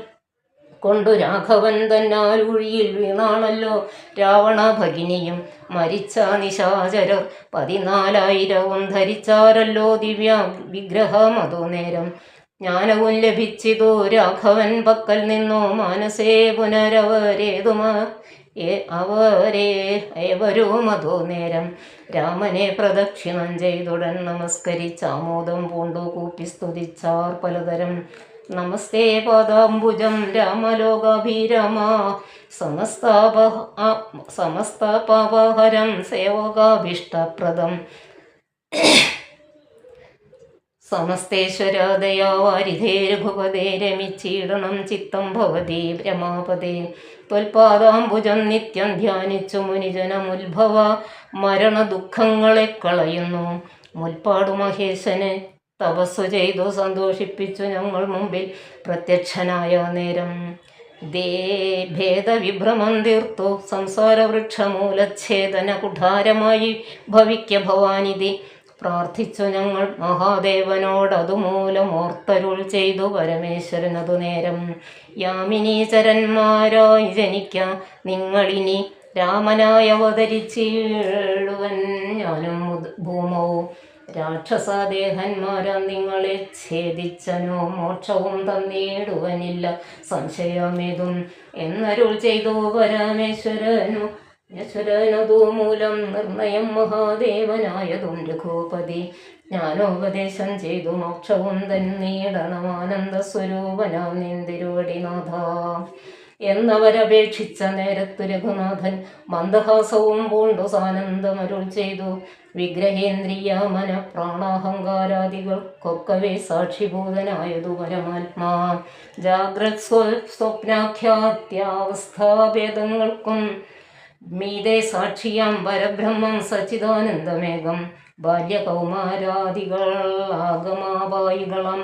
കൊണ്ടു രാഘവൻ തന്നാൽ ഉഴിയിൽ വീണാണല്ലോ രാവണ ഭഗിനിയും. മരിച്ച നിശാചരർ 14,000 ധരിച്ചാരല്ലോ ദിവ്യ വിഗ്രഹം. അതു നേരം ജ്ഞാനവും ലഭിച്ചിതു രാഘവൻ പക്കൽ നിന്നു. മാനസേ ഏവരും അതോ നേരം രാമനെ പ്രദക്ഷിണം ചെയ്തുടൻ നമസ്കരിച്ചാമോദം പൂണ്ടു കൂപ്പി സ്തുതിച്ചാർ പലതരം. നമസ്തേ പാദാംബുജം രാമലോകാഭിരാമ സമസ്താപഹരം സേവകാഭീഷ്ടപ്രദം. സമസ്തേശ്വര ദയാവാരിധേ രഘുപദേ രമിച്ചിടണം ചിത്തം ഭവതി രമാപദേ. ത്വൽപാദാംബുജം നിത്യം ധ്യാനിച്ചു മുനിജനമുത്ഭവ മരണ ദുഃഖങ്ങളെ കളയുന്നു. മുൽപ്പാടു മഹേശനെ തപസ്സു ചെയ്തു സന്തോഷിപ്പിച്ചു ഞങ്ങൾ മുമ്പിൽ പ്രത്യക്ഷനായ നേരം. ഭേദവിഭ്രമം തീർത്തു സംസാരവൃക്ഷമൂലച്ഛേദന കുഠാരമായി ഭവിക്ക ഭവാനിധി. പ്രാർത്ഥിച്ചു ഞങ്ങൾ മഹാദേവനോടതുമൂലം ഓർത്തരുൾ ചെയ്തു പരമേശ്വരനതു നേരം. യാമിനീചരന്മാരായി ജനിക്ക നിങ്ങളിനി രാമനായി അവതരിച്ചിടുവൻ ഞാനും ഭൂമവും. രാക്ഷസദേഹന്മാരാം നിങ്ങളെ ഛേദിച്ചനോ മോക്ഷവും തന്നിടുവനില്ല സംശയമേതും എന്നരുൾ ചെയ്തു പരമേശ്വരനതു മൂലം നിർണയം മഹാദേവനായതും രഘുപതി. ജ്ഞാനോപദേശം ചെയ്തു മോക്ഷവും തന്നീടണം ആനന്ദ സ്വരൂപനാം നിന്തിരുവടിനാഥ എന്നവരപേക്ഷിച്ച നേരത്തു രഘുനാഥൻ മന്ദഹാസവും പൂണ്ടു സാനന്ദമരുൾ ചെയ്തു. വിഗ്രഹേന്ദ്രിയ മന പ്രാണാഹങ്കാരാദികൾക്കൊക്കവേ സാക്ഷിഭൂതനായതു പരമാത്മാ. ജാഗ്രത് സ്വപ്നാഖ്യാത്യാവസ്ഥാഭേദങ്ങൾക്കും മീതെ സാക്ഷിയാം പരബ്രഹ്മം സച്ചിദാനന്ദമേകം. ബാല്യകൗമാരാദികൾ ആഗമാവായികളം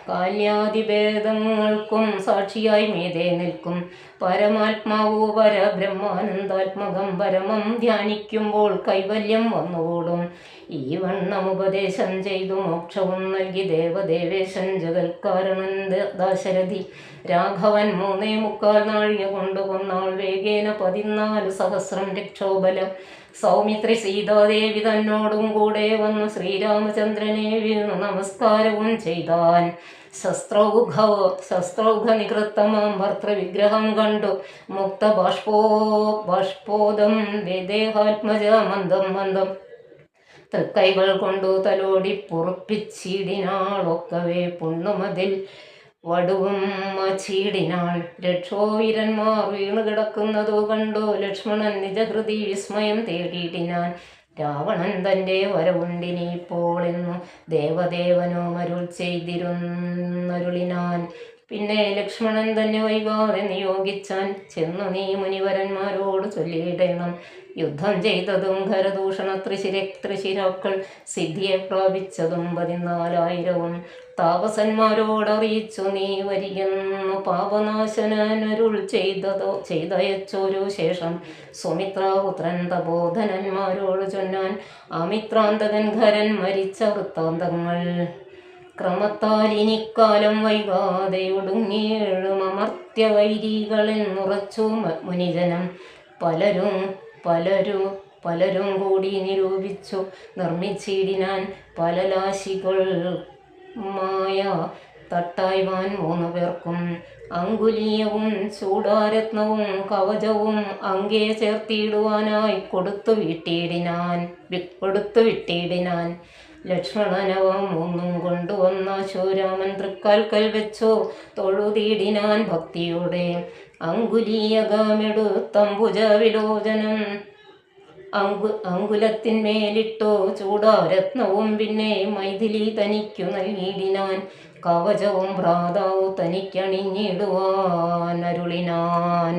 കാല്യാദിഭേദങ്ങൾക്കും സാക്ഷിയായി മീതെ നിൽക്കും പരമാത്മാവു പരബ്രഹ്മാനന്ദാത്മകം. പരമം ധ്യാനിക്കുമ്പോൾ കൈവല്യം വന്നുകൂടും. ഈ വണ്ണമുപദേശം ചെയ്തു മോക്ഷവും നൽകി ദേവദേവേശൻ ജഗൽക്കാരണൻ ദാശരഥി. രാഘവൻ 3.25 നാഴിക കൊണ്ടു കൊന്നാൾ വേഗേന 14,000 രക്ഷോബലം. സൗമിത്രി സീതാദേവി തന്നോടും കൂടെ വന്നു ശ്രീരാമചന്ദ്രനെ വീണു നമസ്കാരവും ചെയ്താൻ. ശസ്ത്രൗഘ നികൃത്തമാം ഭർത്തൃവിഗ്രഹം കണ്ടു ബാഷ്പോദം വേദേഹാത്മജ മന്ദം മന്ദം തൃക്കൈകൾ കൊണ്ടു തലോടി പൊറുപ്പിച്ചിടിനാളൊക്കവേ പുണ്ണുമതിൽ വടുവും ചീടിനാൾ. രക്ഷോവീരന്മാർ വീണു കിടക്കുന്നതു കണ്ടു ലക്ഷ്മണൻ നിജഹൃതി വിസ്മയം തേടിയിടിനാൻ. രാവണൻ തൻ്റെ വരവുണ്ടിനിപ്പോൾ എന്നു ദേവദേവനോ അരുൾ ചെയ്തിരുന്നരുളിനാൻ. പിന്നെ ലക്ഷ്മണൻ തന്നെ വൈകാതെ നിയോഗിച്ചാൻ. ചെന്നു നീ മുനിവരന്മാരോട് ചൊല്ലിയിടണം യുദ്ധം ചെയ്തതും ഖരദൂഷണ തൃശിരാക്കൾ സിദ്ധിയെ പ്രാപിച്ചതും 14,000 താപസന്മാരോടറിയിച്ചു നീ വരികെന്നു പാപനാശനരുൾ ചെയ്തയച്ചൊരു ശേഷം. സുമിത്രാപുത്രൻ തപോധനന്മാരോട് ചൊന്നാൻ അമിത്രാന്തകൻ ഖരൻ മരിച്ച വൃത്താന്തങ്ങൾ. ക്രമത്താൽ ഇനിക്കാലം വൈകാതെ ഒടുങ്ങിയേഴും അമർത്യവൈരികളെന്നുറച്ചു മുനിജനം. പലരും കൂടി നിരൂപിച്ചു നിർമ്മിച്ചിടിനാൻ പലലാശികൾ മായ തട്ടായ്വാൻ 3 പേർക്കും. അങ്കുലീയവും ചൂടാരത്നവും കവചവും അങ്കേ ചേർത്തിടുവാനായി കൊടുത്തു വിട്ടിടിനാൻ. ലക്ഷ്മണനവ 3 കൊണ്ടുവന്ന ശൂരാമൻ തൃക്കാൽക്കൽ വെച്ചോ തൊഴുതിടിനാൻ ഭക്തിയോടെ. അങ്കുലീയകമെടുത്തംബുജ വിലോചനം അങ്കുലത്തിന്മേലിട്ടോ ചൂടാരത്നവും പിന്നെ മൈഥിലി തനിക്കു നൽകിയിടിനാൻ. കവചവും ഭ്രാതാവു തനിക്കണിഞ്ഞിടുവാൻ അരുളിനാൻ.